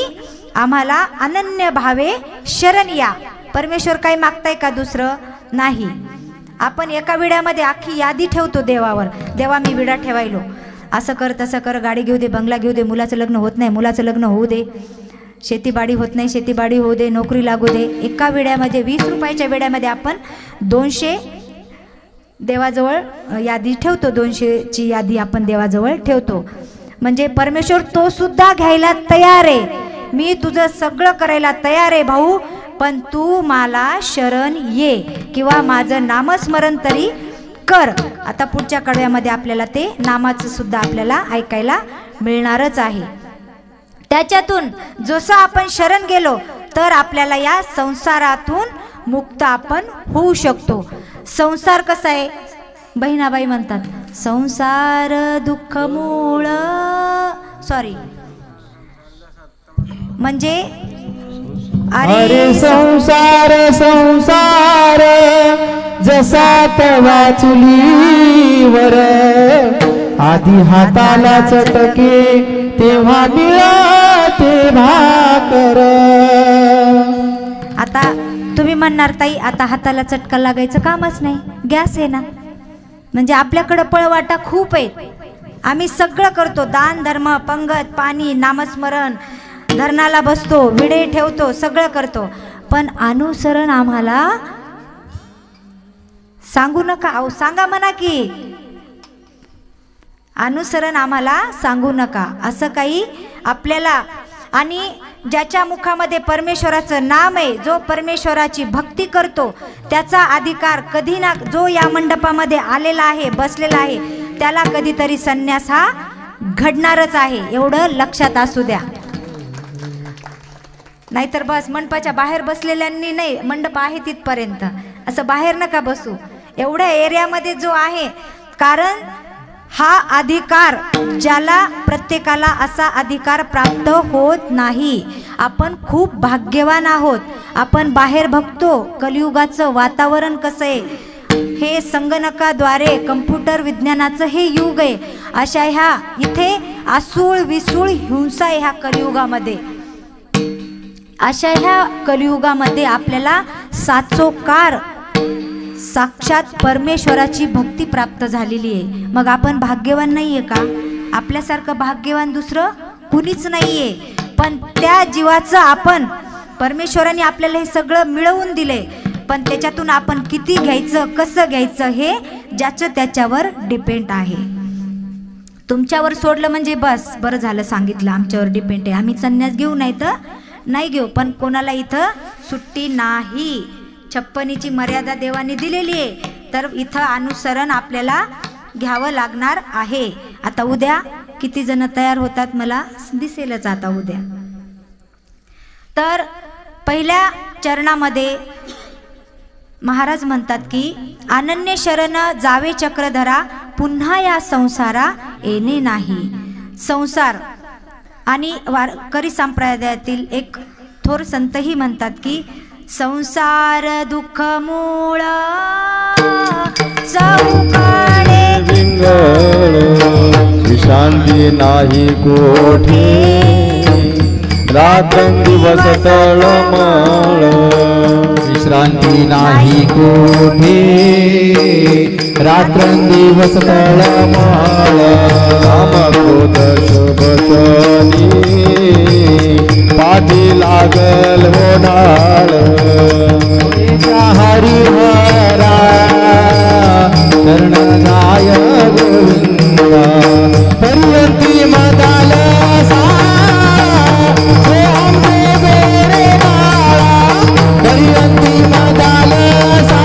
आम्हाला अनन्य भावे शरण या. परमेश्वर काही मागताय का दुसरं? नाही. आपण एका विड्यामध्ये अख्खी यादी ठेवतो देवावर, देवा मी विडा ठेवायलो, असं कर तसं कर, गाडी घेऊ दे, बंगला घेऊ दे, मुलाचं लग्न होत नाही मुलाचं लग्न होऊ दे, शेतीबाडी होत नाही शेतीबाडी होऊ दे, नोकरी लागू दे. एका विड्यामध्ये 20 रुपयाच्या विड्यामध्ये आपण 200 देवाजवळ यादी ठेवतो, 200ची यादी आपण देवाजवळ ठेवतो. म्हणजे परमेश्वर तो सुद्धा घ्यायला तयार आहे. मी तुझं सगळं करायला तयार आहे भाऊ, पण तू मला शरण ये किंवा माझं नामस्मरण तरी कर. आता पुढच्या कडव्यामध्ये आपल्याला ते नामाचं सुद्धा आपल्याला ऐकायला मिळणारच आहे. त्याच्यातून जसं आपण शरण गेलो तर आपल्याला या संसारातून मुक्त आपण होऊ शकतो. संसार कसा आहे? बहिणाबाई म्हणतात, संसार दुःख मूळ, सॉरी म्हणजे अरे संसार संसार जसा तवा चुलीवर, आधी हाताला चटके तेव्हा मिळते भाकर. आता तुम्ही म्हणणार ताई आता हाताला चटका लागायचं कामच नाही, गॅस आहे ना. म्हणजे आपल्याकडं पळवाटा खूप आहेत, आम्ही सगळं करतो, दान धर्म पंगत पाणी नामस्मरण, धरणाला बसतो, विडे ठेवतो, सगळं करतो. पण अनुसरण आम्हाला सांगू नका. अहो सांगा म्हणा की अनुसरण आम्हाला सांगू नका, असं काही आपल्याला. आणि ज्याच्या मुखामध्ये परमेश्वराचं नाम आहे, जो परमेश्वराची भक्ती करतो, त्याचा अधिकार कधी ना, जो या मंडपामध्ये आलेला आहे, बसलेला आहे, त्याला कधीतरी संन्यास हा घडणारच आहे, एवढं लक्षात असू द्या. नाहीतर बस मंडपाच्या बाहेर बसलेल्यांनी नाही, मंडप आहे तिथपर्यंत, असं बाहेर नका बसू एवढ्या एरियामध्ये जो आहे. कारण हा अधिकार, ज्याला प्रत्येकाला असा अधिकार प्राप्त होत नाही. आपण खूप भाग्यवान आहोत. आपण बाहेर बघतो कलियुगाचं वातावरण कसं आहे, हे संगणकाद्वारे कम्प्युटर विज्ञानाचं हे युग आहे. अशा ह्या इथे आसूळ विसूळ हिंसा आहे ह्या कलियुगामध्ये. अशा ह्या कलियुगामध्ये आपल्याला साचोकार साक्षात परमेश्वराची भक्ती प्राप्त झालेली आहे. मग आपण भाग्यवान नाहीये का? आपल्यासारखं भाग्यवान दुसरं कुणीच नाहीये. पण त्या जीवाचं आपण, परमेश्वराने आपल्याला हे सगळं मिळवून दिले, पण त्याच्यातून आपण किती घ्यायचं, कसं घ्यायचं, हे ज्याचं त्याच्यावर डिपेंड आहे. तुमच्यावर सोडलं म्हणजे बस बरं झालं, सांगितलं आमच्यावर डिपेंड आहे, आम्ही संन्यास घेऊ नाही तर नाही घेऊ, पण कोणाला इथं सुट्टी नाही. 56ची मर्यादा देवाने दिलेली आहे, तर इथं अनुसरण आपल्याला घ्यावं लागणार आहे. आता उद्या किती जण तयार होतात मला दिसेलच आता उद्या. तर पहिल्या चरणामध्ये महाराज म्हणतात की अनन्य शरण जावे चक्रधरा, पुन्हा या संसारा येणे नाही. संसार आणि वारकरी संप्रदायातील एक थोर संतही म्हणतात की संसार दुःख मूळ चौकाने विंगळ, विश्रांती नाही कोठे, रात्रंदिवस तळमळ. विश्रांती नाही कोठे, रात्रंदिवस तळमळ. राम क्रोध शुभतनी, पाठी लागल होणार. हरिहरा शरण जाय गोविंदा, पर्यंती मदाल सा, पर्यंती मदाल सा,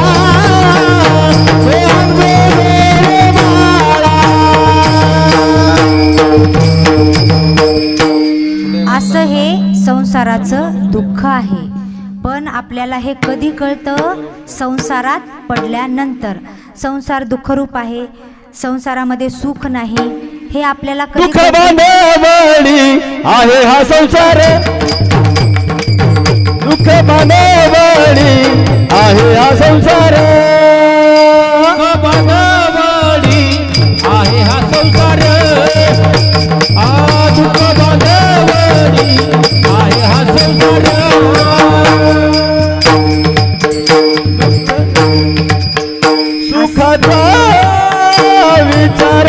असं हे संसाराचं दुःख आहे. पण आपल्याला हे कधी कळतं? संसारात पडल्यानंतर. संसार दुःखरूप आहे, संसारामध्ये सुख नाही, हे आपल्याला कधी दुःख बांधवडी आहे हा संसार, दुःख बांधवडी आहे हा संसार. दुःख बांधवडी आहे हा संसार, दुःख बांधवडी आहे हा संसार. सुखाचा विचार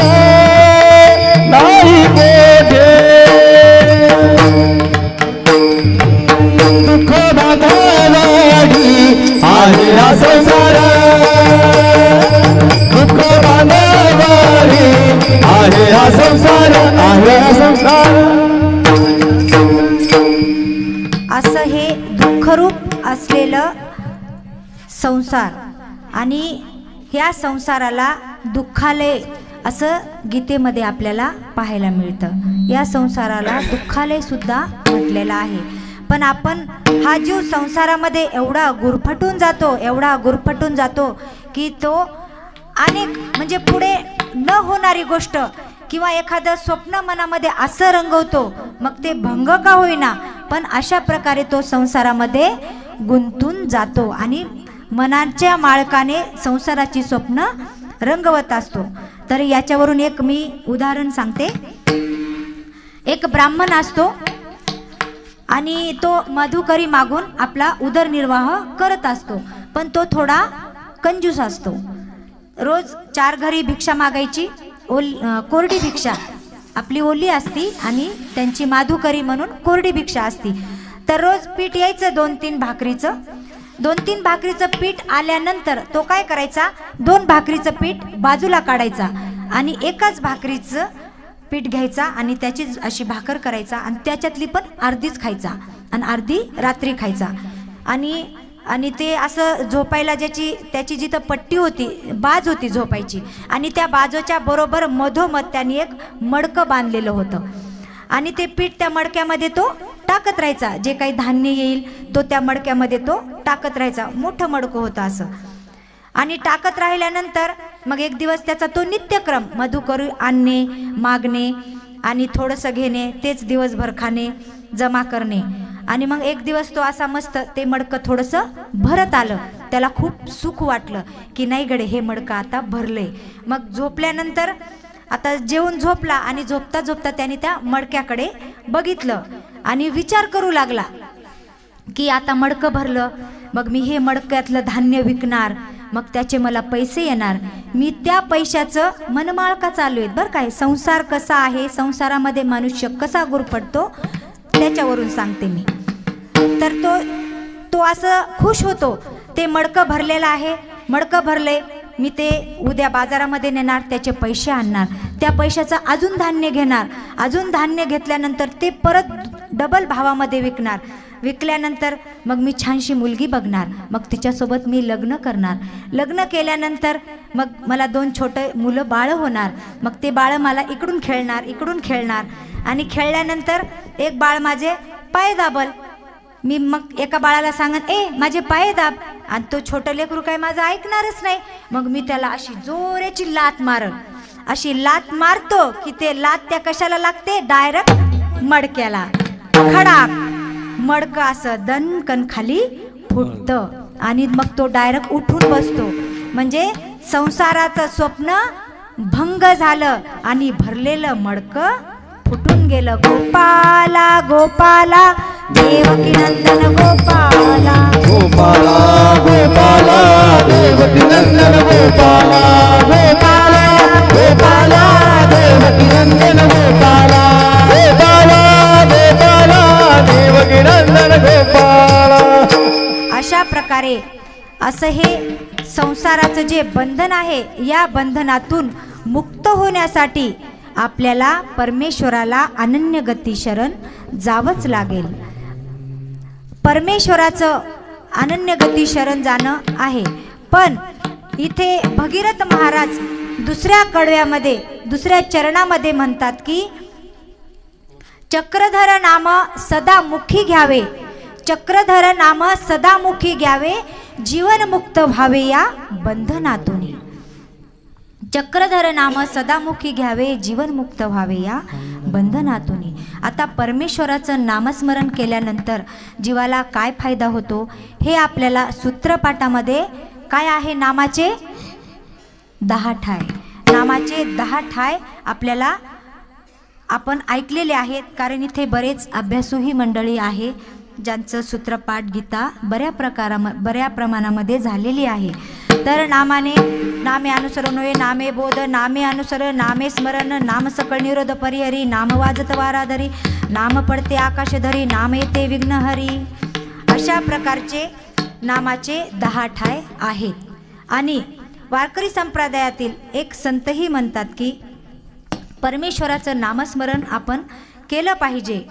नाही कोठे, दुःख बांधवडी आहे हा संसार, दुःख बांधवडी आहे हा संसार, आहे हा संसार. असं हे दुःखरूप असलेलं संसार, आणि ह्या संसाराला दुःखालय असं गीतेमध्ये आपल्याला पाहायला मिळतं. या संसाराला दुःखालय सुद्धा म्हटलेलं आहे. पण आपण हा जीव संसारामध्ये एवढा गुरफटून जातो, एवढा गुरफटून जातो की तो अनेक म्हणजे पुढे न होणारी गोष्ट किंवा एखादं स्वप्न मनामध्ये असं रंगवतो, मग ते भंग का होईना, पण अशा प्रकारे तो संसारामध्ये गुंतून जातो आणि मनाच्या मालकाने संसाराची स्वप्न रंगवत असतो. तर याच्यावरून एक मी उदाहरण सांगते. एक ब्राह्मण असतो आणि तो मधुकरी मागून आपला उदरनिर्वाह करत असतो, पण तो थोडा कंजूस असतो. रोज 4 घरी भिक्षा मागायची, कोरडी भिक्षा आपली ओली असती आणि त्यांची माधुकरी म्हणून कोरडी भिक्षा असती. तर रोज पीठ यायचं 2-3 भाकरीचं. 2-3 भाकरीचं पीठ आल्यानंतर तो काय करायचा, 2 भाकरीचं पीठ बाजूला काढायचा आणि एकाच भाकरीचं पीठ घ्यायचा आणि त्याची अशी भाकर करायचा आणि त्याच्यातली पण अर्धीच खायचा आणि अर्धी रात्री खायचा. आणि ते असं झोपायला त्याची जिथं पट्टी होती, बाज होती झोपायची, आणि त्या बाजूच्या बरोबर मधोमध त्यांनी एक मडकं बांधलेलं होतं आणि ते पीठ त्या मडक्यामध्ये तो टाकत राहायचा. जे काही धान्य येईल तो त्या मडक्यामध्ये तो टाकत राहायचा. मोठं मडकं होतं असं. आणि टाकत राहिल्यानंतर मग एक दिवस त्याचा तो नित्यक्रम मधु करू आणणे, मागणे आणि थोडंसं घेणे, तेच दिवसभर खाणे, जमा करणे. आणि मग एक दिवस तो असा मस्त ते मडकं थोडंसं भरत आलं. त्याला खूप सुख वाटलं की नाही गडे हे मडकं आता भरलंय. मग झोपल्यानंतर आता जेवून झोपला आणि झोपता झोपता त्याने त्या मडक्याकडे बघितलं आणि विचार करू लागला की आता मडकं भरलं, मग मी हे मडक्यातलं धान्य विकणार, मग त्याचे मला पैसे येणार. मी त्या पैशाचं मनमाळका चालू आहेत बरं काय. संसार कसा आहे, संसारामध्ये मनुष्य कसा गुरफटतो त्याच्यावरून सांगते मी. तर तो असं खुश होतो. ते मडकं भरलेलं आहे, मडकं भरले, मी ते उद्या बाजारामध्ये नेणार, त्याचे पैसे आणणार, त्या पैशाचं अजून धान्य घेणार, अजून धान्य घेतल्यानंतर ते परत डबल भावामध्ये विकणार. विकल्यानंतर मग मी छानशी मुलगी बघणार, मग तिच्यासोबत मी लग्न करणार. लग्न केल्यानंतर मग मला 2 छोटे मुलं बाळ होणार. मग ते बाळ मला इकडून खेळणार आणि खेळल्यानंतर एक बाळ माझे पाय दाबल. मी मग एका बाळाला सांगन ए माझे पाय दाब, आणि तो छोटं लेकरू काय माझं ऐकणारच नाही. मग मी त्याला अशी जोराची लात मारन. अशी लात मारतो की ते लात त्या कशाला लागते, डायरेक्ट मडक्याला. खडाक मडकं असं दणकन खाली फुटतं आणि मग तो डायरेक्ट उठून बसतो. म्हणजे संसाराचं स्वप्न भंग झालं आणि भरलेलं मडकं फुटून गेलं. गोपाला गोपाला देवकी नंदन गोपाला, गोपाला गोपाला देवकी नंदन गोपाला, गोपाला गोपाला देवकी नंदन गोपाला, गोपाला गोपाला देवकी नंदन गोपाला. अशा प्रकारे असं हे संसाराचं जे बंधन आहे, या बंधनातून मुक्त होण्यासाठी आपल्याला परमेश्वराला अनन्यगती शरण जावंच लागेल. परमेश्वराचं अनन्यगती शरण जाणं आहे. पण इथे भगीरथ महाराज दुसऱ्या कडव्यामध्ये, दुसऱ्या चरणामध्ये म्हणतात की चक्रधर नाम सदा मुखी घ्यावे, चक्रधर नाम सदा मुखी घ्यावे, जीवनमुक्त व्हावे या बंधनातून. चक्रधर नाम सदामुखी घ्यावे, जीवनमुक्त व्हावे या बंधनातून. आता परमेश्वराचं नामस्मरण केल्यानंतर जीवाला काय फायदा होतो हे आपल्याला सूत्रपाठामध्ये काय आहे, नामाचे 10 ठाय, नामाचे 10 ठाय आपल्याला आपण ऐकलेले आहेत. कारण इथे बरेच अभ्यासूही मंडळी आहे ज्यांचं सूत्रपाठ गीता बऱ्या प्रमाणामध्ये झालेली आहे. तर नामे अनुसरण होय, नामे बोध, नामे अनुसरण, नामे स्मरण, नाम सकळ निरोध परिहरी, नाम वाजत वाराधरी, नाम पडते आकाश धरी, नाम येते विघ्नहरी. अशा प्रकारचे नामाचे 10 ठाय आहेत. आणि वारकरी संप्रदायातील एक संतही म्हणतात की परमेश्वराचं नामस्मरण आपण केलं पाहिजे.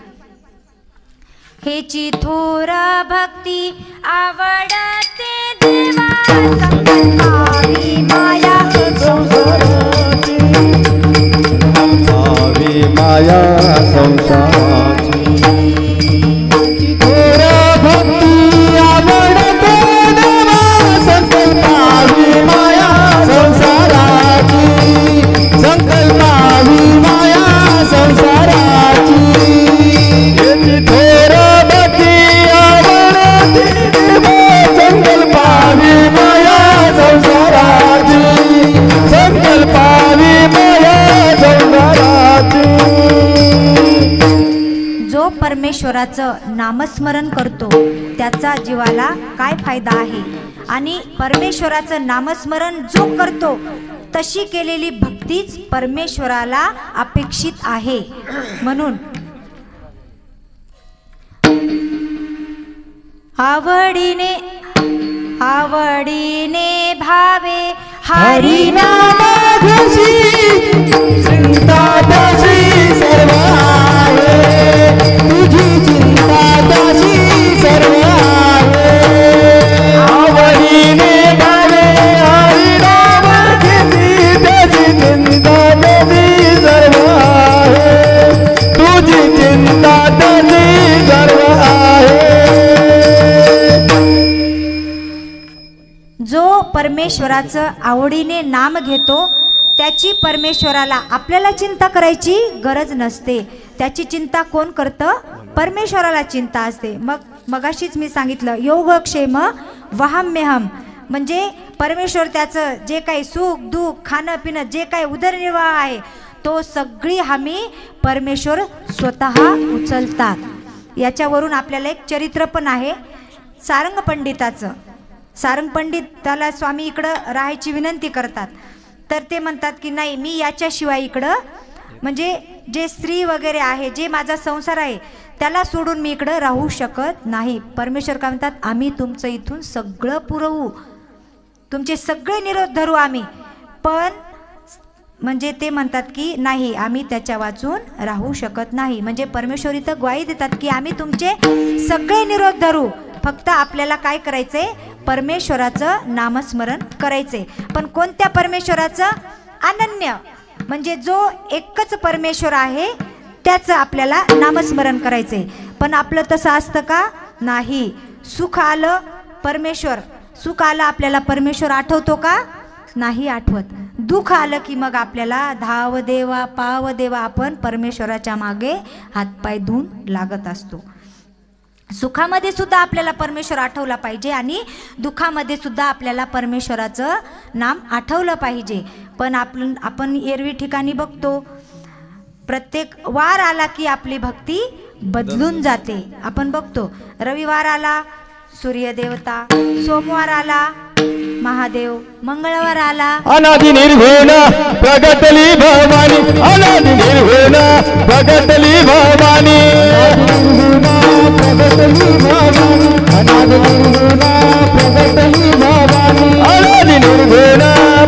हेची थोर भक्ती आवडते देवा, संकल्पावी माया संसाराची, संकल्पावी माया संसाराची. थोर भक्ती आवडते देवा, संकल्पावी माया संसाराची, संकल्पावी माया संसाराची. थोर संकल्पावी माया संसाराची, संकल्पावी माया संसाराची. जो परमेश्वराचं नामस्मरण करतो त्याचा जीवाला काय फायदा आहे, आणि परमेश्वराचं नामस्मरण जो करतो तशी केलेली भक्तीच परमेश्वराला अपेक्षित आहे. म्हणून आवडीने भावे हरिनाम चिंता परमेश्वराचं आवडीने नाम घेतो त्याची परमेश्वराला आपल्याला चिंता करायची गरज नसते. त्याची चिंता कोण करतं? परमेश्वराला चिंता असते. मगाशीच मी सांगितलं योगक्षेम वहाम्यहम, म्हणजे परमेश्वर त्याचं जे काही सुख दुःख खाणं पिणं जे काही उदरनिर्वाह आहे तो सगळी हमी परमेश्वर स्वतः उचलतात. याच्यावरून आपल्याला एक चरित्र पण आहे सारंग पंडिताचं. सारंग पंडिताला स्वामी इकडं राहायची विनंती करतात, तर ते म्हणतात की नाही, मी याच्याशिवाय इकडं म्हणजे जे स्त्री वगैरे आहे जे माझा संसार आहे त्याला सोडून मी इकडं राहू शकत नाही. परमेश्वर काय म्हणतात, आम्ही तुमचं इथून सगळं पुरवू, तुमचे सगळे निरोध धरू आम्ही, पण म्हणजे ते म्हणतात की नाही आम्ही त्याच्या वाचून राहू शकत नाही. म्हणजे परमेश्वर इथं ग्वाही देतात की आम्ही तुमचे सगळे निरोध धरू, फक्त आपल्याला काय करायचंय? परमेश्वराचं नामस्मरण करायचंय. पण कोणत्या परमेश्वराचं? अनन्य, म्हणजे जो एकच परमेश्वर आहे त्याचं आपल्याला नामस्मरण करायचंय. पण आपलं तसं असतं का? नाही. सुख आलं परमेश्वर, सुख आलं आपल्याला परमेश्वर आठवतो का? नाही आठवत. दुःख आलं की मग आपल्याला धाव देवा पाव देवा आपण परमेश्वराच्या मागे हातपाय धुवून लागत असतो. सुखामध्ये सुद्धा आपल्याला परमेश्वर आठवला पाहिजे आणि दुःखामध्ये सुद्धा आपल्याला परमेश्वराचं नाम आठवलं पाहिजे. पण आपण एरवी ठिकाणी बघतो प्रत्येक वार आला की आपली भक्ती बदलून जाते. आपण बघतो रविवार आला सूर्यदेवता, सोमवार आला महादेव, मंगळवार आला अनादि निर्गुण प्रगटली भवानी, अनादि निर्गुण प्रगटली भवानी, प्रगटली भवानी, अनादि निर्गुण प्रगटली भवानी, अनादि निर्गुण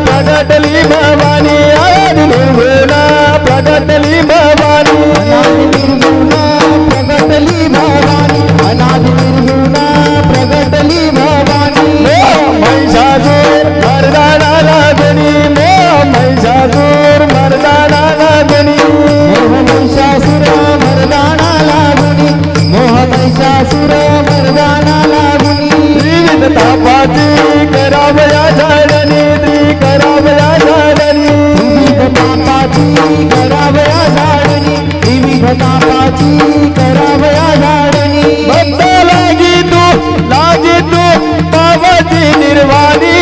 प्रगटली भवानी, अनादि निर्गुण प्रगटली भवानी, अनादि निर्गुण प्रगटली भवानी, अनादि निर्गुण प्रगटली भवानी. महिषासूर मर्दाना लागणी, महिषासूर मर्दाना लागणी, महिषासूर मर्दाना लागणी, महिषासूर मर्दाना लागणी. त्रिविध तापाची करावया झाडणी, करावया झाडणी, त्रिविध तापाची करावया झाडणी, त्रिविध तापाची करावया झाडणी. भक्त लागी तू पावती निर्वाणी,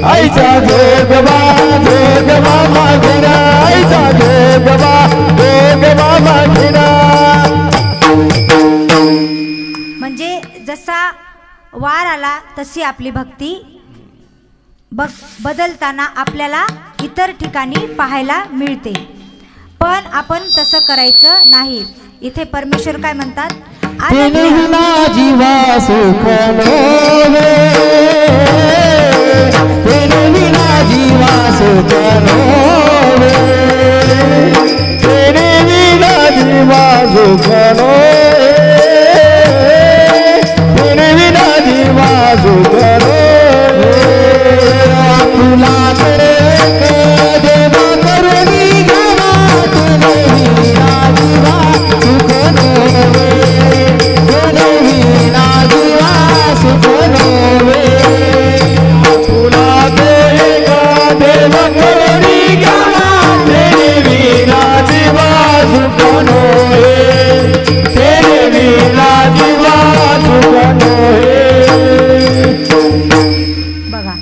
आईचा जोगवा जोगवा मागिना, आईचा जोगवा जोगवा मागिना. म्हणजे जसा वार आला तशी आपली भक्ती बदलताना आपल्याला इतर ठिकाणी पाहायला मिळते. पण आपण तसं करायचं नाही. इथे परमेश्वर काय म्हणतात? विना जीवा सुख नोवे, विना जीवा सुख नोवे, विना जीवा सुख नोवे, विना जीवा सुख नोवे. तुला देवा करुणी गावा, तुला जीवा सुख नोवे, सुख नोवे. तुला देव करुणी गावा, तेरे विना जीवा सुख नोवे, तेरे विना जीवा सुख नोवे. बघा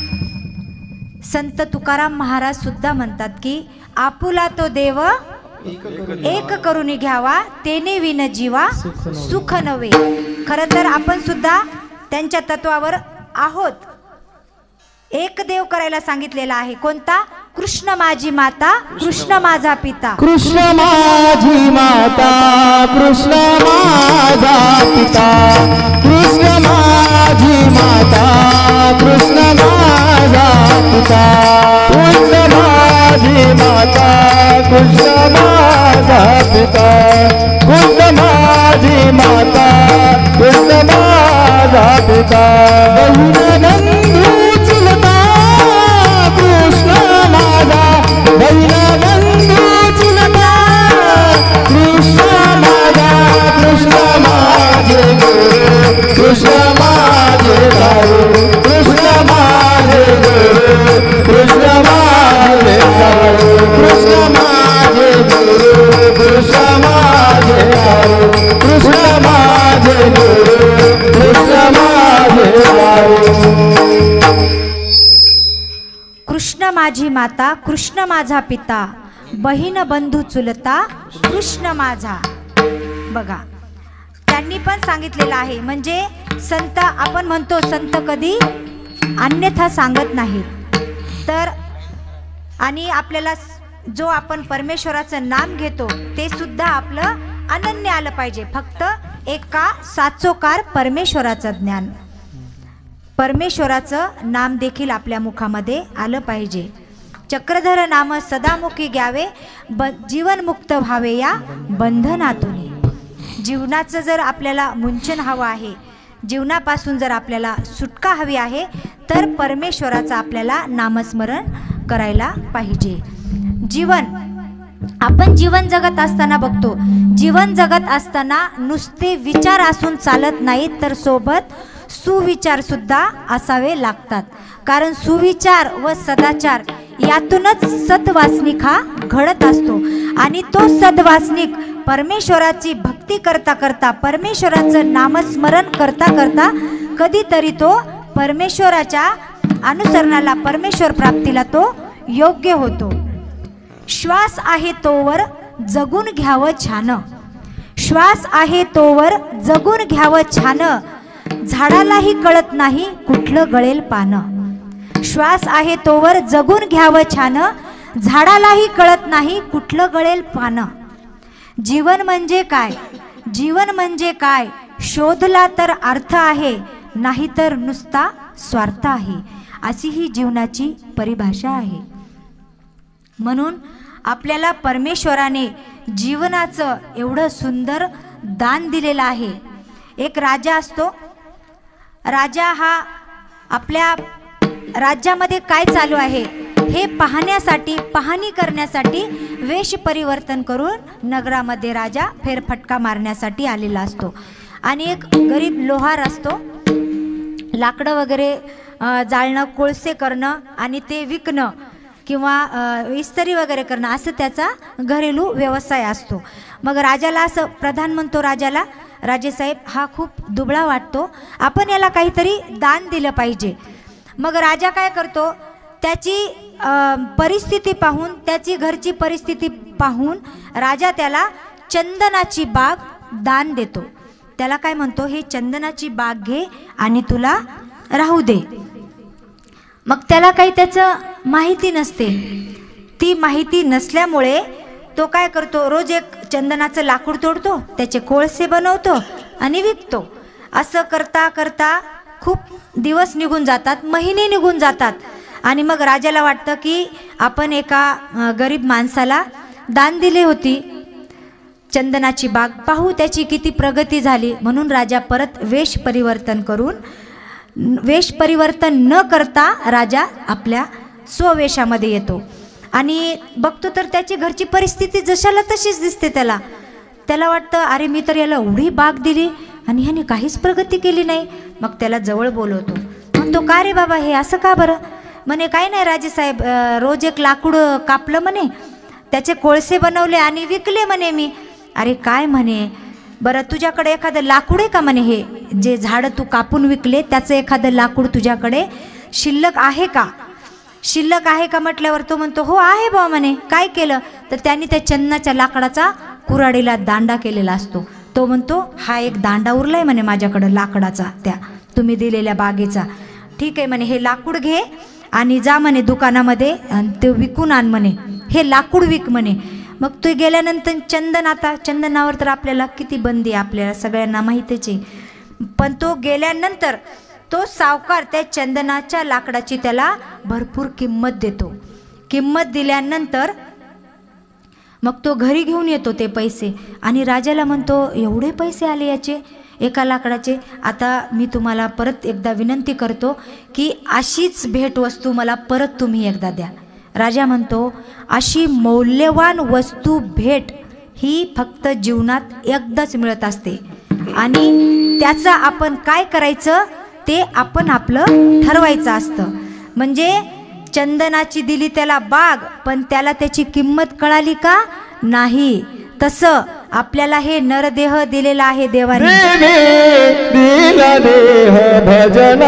संत तुकाराम महाराज सुद्धा म्हणतात की आपुला तो देव एक करून घ्यावा, तेने विन जीवा सुख नवे. खरं तर आपण सुद्धा त्यांच्या तत्वावर आहोत. एक देव करायला सांगितलेला आहे. कोणता? कृष्ण माझी माता, कृष्ण माझा पिता, कृष्ण माझी माता, कृष्ण माझा पिता, कृष्ण माझी माता, कृष्ण माझा पिता, कृष्ण माझी माता, कृष्ण माझा पिता, कृष्ण माझी माता, कृष्ण माझा पिता. बंधू चुलता कृष्ण माझा, बंधू चुलता कृष्ण माझा, कृष्ण माझे गुरु, कृष्ण माझे भाऊ, कृष्ण कृष्ण माझी माता, कृष्ण माझा पिता, बहीण बंधू चुलता, कृष्ण माझा. बघा, त्यांनी पण सांगितलेलं आहे. म्हणजे संत, आपण म्हणतो संत कधी अन्यथा सांगत नाहीत. तर आणि आपल्याला जो आपण परमेश्वराचं नाम घेतो ते सुद्धा आपलं अनन्य आलं पाहिजे. फक्त एका साचोकार परमेश्वराचं ज्ञान, परमेश्वराचं नाम देखील आपल्या मुखामध्ये आलं पाहिजे. चक्रधर नाम सदामुखी घ्यावे, जीवनमुक्त व्हावे या बंधनातून. जीवनाचं जर आपल्याला मुंचन हवं आहे, जीवनापासून जर आपल्याला सुटका हवी आहे, तर परमेश्वराचं आपल्याला नामस्मरण करायला पाहिजे. जीवन, आपण जीवन जगत असताना बघतो, जीवन जगत असताना नुसते विचार असून चालत नाहीत, तर सोबत सुविचार सुद्धा असावे लागतात. कारण सुविचार व सदाचार यातूनच सद्वासनिक हा घडत असतो. आणि तो सद्वासनिक परमेश्वराची भक्ती करता करता, परमेश्वराचं नामस्मरण करता करता कधीतरी तो परमेश्वराच्या अनुसरणाला, परमेश्वर प्राप्तीला तो योग्य होतो. श्वास आहे तोवर जगून घ्यावं छान, श्वास आहे तोवर जगून घ्यावं छान, झाडालाही कळत नाही कुठलं गळेल पानं. श्वास आहे तोवर जगून घ्यावं छान, झाडालाही कळत नाही कुठलं गळेल पानं. जीवन म्हणजे काय, जीवन म्हणजे काय, शोधला तर अर्थ आहे, नाहीतर नुसता स्वार्थ आहे. अशी ही जीवनाची परिभाषा आहे. म्हणून आपल्याला परमेश्वराने जीवनाचं एवढं सुंदर दान दिलेलं आहे. एक राजा असतो, राजा हा आपल्या राज्यामध्ये काय चालू आहे हे पाहण्यासाठी, पाहणी करण्यासाठी वेश परिवर्तन करून नगरामध्ये राजा फेरफटका मारण्यासाठी आलेला असतो. आणि एक गरीब लोहार असतो, लाकडं वगैरे जाळणं, कोळसे करणं आणि ते विकणं किंवा इस्त्री वगैरे करणं असं त्याचा घरेलू व्यवसाय असतो. मग राजाला असं प्रधान म्हणतो राजाला, राजेसाहेब हा खूप दुबळा वाटतो, आपण याला काहीतरी दान दिलं पाहिजे. मग राजा काय करतो, त्याची परिस्थिती पाहून, त्याची घरची परिस्थिती पाहून राजा त्याला चंदनाची बाग दान देतो. त्याला काय म्हणतो, हे चंदनाची बाग घे आणि तुला राहू दे. मग त्याला काही त्याचं माहिती नसते. ती माहिती नसल्यामुळे तो काय करतो, रोज एक चंदनाचं लाकूड तोडतो, त्याचे कोळसे बनवतो आणि विकतो. असं करता करता खूप दिवस निघून जातात, महिने निघून जातात. आणि मग राजाला वाटतं की आपण एका गरीब माणसाला दान दिली होती चंदनाची बाग, पाहू त्याची किती प्रगती झाली. म्हणून राजा परत वेश परिवर्तन करून, वेश परिवर्तन न करता राजा आपल्या स्ववेशामध्ये येतो. आणि बघतो तर त्याची घरची परिस्थिती जशाला तशीच दिसते. त्याला वाटतं अरे मी तर याला एवढी बाग दिली आणि ह्याने काहीच प्रगती केली नाही. मग त्याला जवळ बोलवतो, म्हणतो का रे बाबा हे असं का बरं. म्हणे काही नाही राजेसाहेब, रोज एक लाकूड कापलं म्हणे, त्याचे कोळसे बनवले आणि विकले म्हणे मी. अरे काय म्हणे, बरं तुझ्याकडे एखादं लाकूड आहे का म्हणे, हे जे झाडं तू कापून विकले त्याचं एखादं लाकूड तुझ्याकडे शिल्लक आहे का, शिल्लक आहे का म्हटल्यावर तो म्हणतो हो आहे बा म्हणे. काय केलं तर त्यांनी त्या चंदनाच्या लाकडाचा कुऱ्हाडीला दांडा केलेला असतो. तो म्हणतो हा एक दांडा उरलाय म्हणे माझ्याकडं लाकडाचा, त्या तुम्ही दिलेल्या बागेचा. ठीक आहे म्हणे, हे लाकूड घे आणि जा म्हणे दुकानामध्ये आणि ते विकून आण म्हणे, हे लाकूड विक म्हणे. मग तू गेल्यानंतर चंदन, आता चंदनावर तर आपल्याला किती बंदी आहे आपल्याला सगळ्यांना माहितीच आहे. पण तो गेल्यानंतर तो सावकार त्या चंदनाच्या लाकडाची त्याला भरपूर किंमत देतो. किंमत दिल्यानंतर मग तो घरी घेऊन येतो ते पैसे आणि राजाला म्हणतो एवढे पैसे आले याचे एका लाकडाचे. आता मी तुम्हाला परत एकदा विनंती करतो की अशीच भेटवस्तू मला परत तुम्ही एकदा द्या. राजा म्हणतो अशी मौल्यवान वस्तू भेट ही फक्त जीवनात एकदाच मिळत असते आणि त्याचं आपण काय करायचं ते आपण आपलं ठरवायचं असतं. म्हणजे चंदनाची दिली त्याला बाग, पण त्याला त्याची किंमत कळाली का नाही. तसं आपल्याला हे नरदेह दिलेला आहे देवाने. दिला देह भजन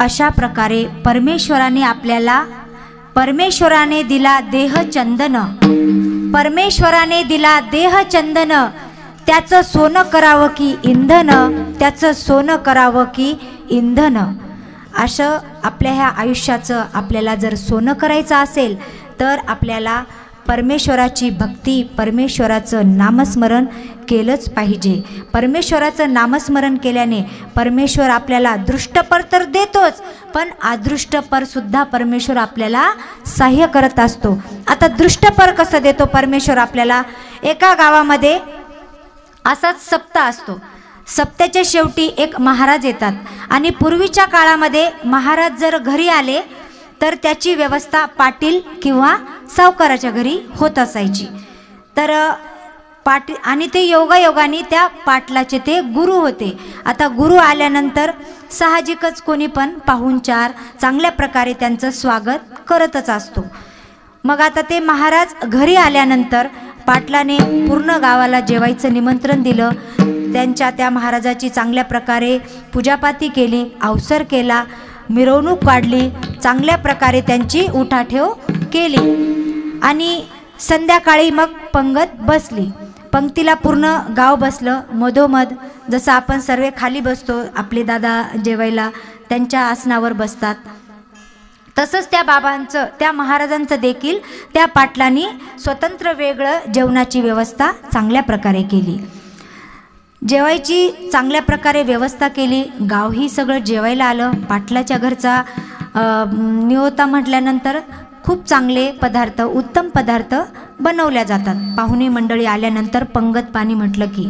अशा प्रकारे परमेश्वराने दिला देह चंदन, परमेश्वराने दिला देह चंदन, त्याचं सोनं करावं की इंधन, त्याचं सोनं करावं की इंधन. असं आपल्या ह्या आयुष्याचं आपल्याला जर सोनं करायचं असेल तर आपल्याला परमेश्वराची भक्ती, परमेश्वराचं नामस्मरण केलंच पाहिजे. परमेश्वराचं नामस्मरण केल्याने परमेश्वर आपल्याला दृष्टपर तर देतोच, पण अदृष्टपरसुद्धा परमेश्वर आपल्याला सहाय्य करत असतो. आता दृष्टपर कसं देतो परमेश्वर आपल्याला? एका गावामध्ये असाच सप्ताह असतो. सप्त्याच्या शेवटी एक महाराज येतात आणि पूर्वीच्या काळामध्ये महाराज जर घरी आले तर त्याची व्यवस्था पाटील किंवा सावकाराच्या घरी होत असायची. तर पाटील आणि ते योगायोगाने त्या पाटलाचे ते गुरु होते. आता गुरु आल्यानंतर साहजिकच कोणी पण पाहुणचार चांगल्या प्रकारे त्यांचं स्वागत करतच असतो. मग आता ते महाराज घरी आल्यानंतर पाटलाने पूर्ण गावाला जेवायचं निमंत्रण दिलं. त्या महाराजाची चांगल्या प्रकारे पूजापाती केली, अवसर केला, मिरवणूक काढली, चांगल्या प्रकारे त्यांची उठाठेव केली आणि संध्याकाळी मग पंगत बसली. पंक्तीला पूर्ण गाव बसलं. मधोमध जसं आपण सर्व खाली बसतो, आपले दादा जेवायला त्यांच्या आसनावर बसतात, तसंच त्या महाराजांचं देखील त्या पाटलांनी स्वतंत्र वेगळं जेवणाची व्यवस्था चांगल्या प्रकारे केली. जेवायची चांगल्या प्रकारे व्यवस्था केली. गावही सगळं जेवायला आलं. पाटलाच्या घरचा नियोता म्हटल्यानंतर खूप चांगले पदार्थ, उत्तम पदार्थ बनवल्या जातात. पाहुणे मंडळी आल्यानंतर पंगत पाणी म्हटलं की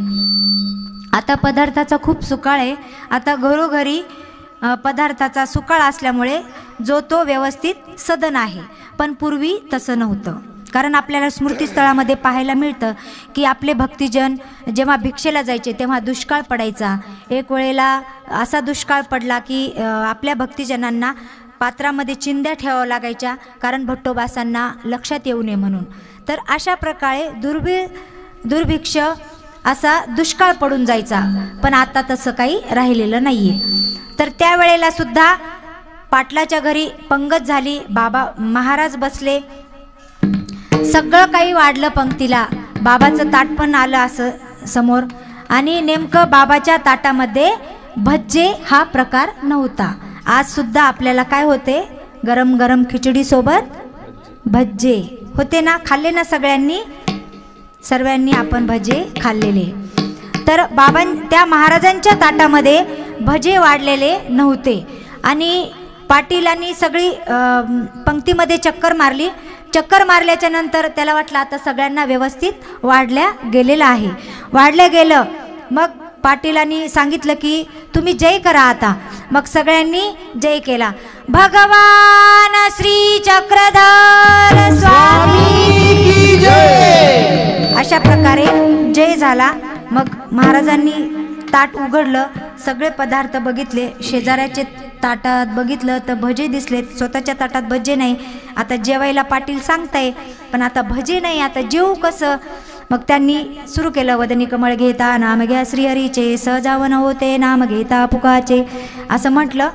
आता पदार्थाचा खूप सुकाळ आहे. आता घरोघरी पदार्थाचा सुकाळ असल्यामुळे जो तो व्यवस्थित सदन आहे. पण पूर्वी तसं नव्हतं. कारण आपल्याला स्मृतिस्थळामध्ये पाहायला मिळतं की आपले भक्तिजन जेव्हा भिक्षेला जायचे तेव्हा दुष्काळ पडायचा. एक वेळेला असा दुष्काळ पडला की आपल्या भक्तिजनांना पात्रामध्ये चिंध्या ठेवाव्या लागायच्या, कारण भट्टोबासांना लक्षात येऊ नये म्हणून. तर अशा प्रकारे दुर्भिक्ष असा दुष्काळ पडून जायचा. पण आता तसं काही राहिलेलं नाही आहे. तर त्यावेळेला सुद्धा पाटलाच्या घरी पंगत झाली. बाबा महाराज बसले. सगळं काही वाढलं पंक्तीला. बाबाचं ताट पण आलं असं समोर आणि नेमकं बाबाच्या ताटामध्ये भज्जे हा प्रकार नव्हता. आज सुद्धा आपल्याला काय होते? गरम गरम खिचडी सोबत भज्जे होते ना, खाल्ले ना सर्वांनी आपण भजे खाल्लेले. तर त्या महाराजांच्या ताटामध्ये भजे वाढलेले नव्हते आणि पाटीलांनी सगळी पंक्तीमध्ये चक्कर मारली. चक्कर मारल्याच्या नंतर त्याला वाटलं आता सगळ्यांना व्यवस्थित वाढल्या गेलेलं आहे. वाढलं गेलं. मग पाटीलांनी सांगितलं की तुम्ही जय करा आता. मग सगळ्यांनी जय केला. भगवान श्री चक्रधर स्वामी की जय, अशा प्रकारे जय झाला. मग महाराजांनी ताट उघडलं. सगळे पदार्थ बघितले. शेजाऱ्याचे ताटात बघितलं तर भजे दिसले. स्वतःच्या ताटात भजे नाही. आता जेवायला पाटील सांगताय पण आता भजे नाही. आता जेवू कसं? मग त्यांनी सुरू केलं. वदनी कमळ घेता नाम घ्या श्रीहरीचे, सहजावन होते नाम घेता पुकाचे, असं म्हटलं.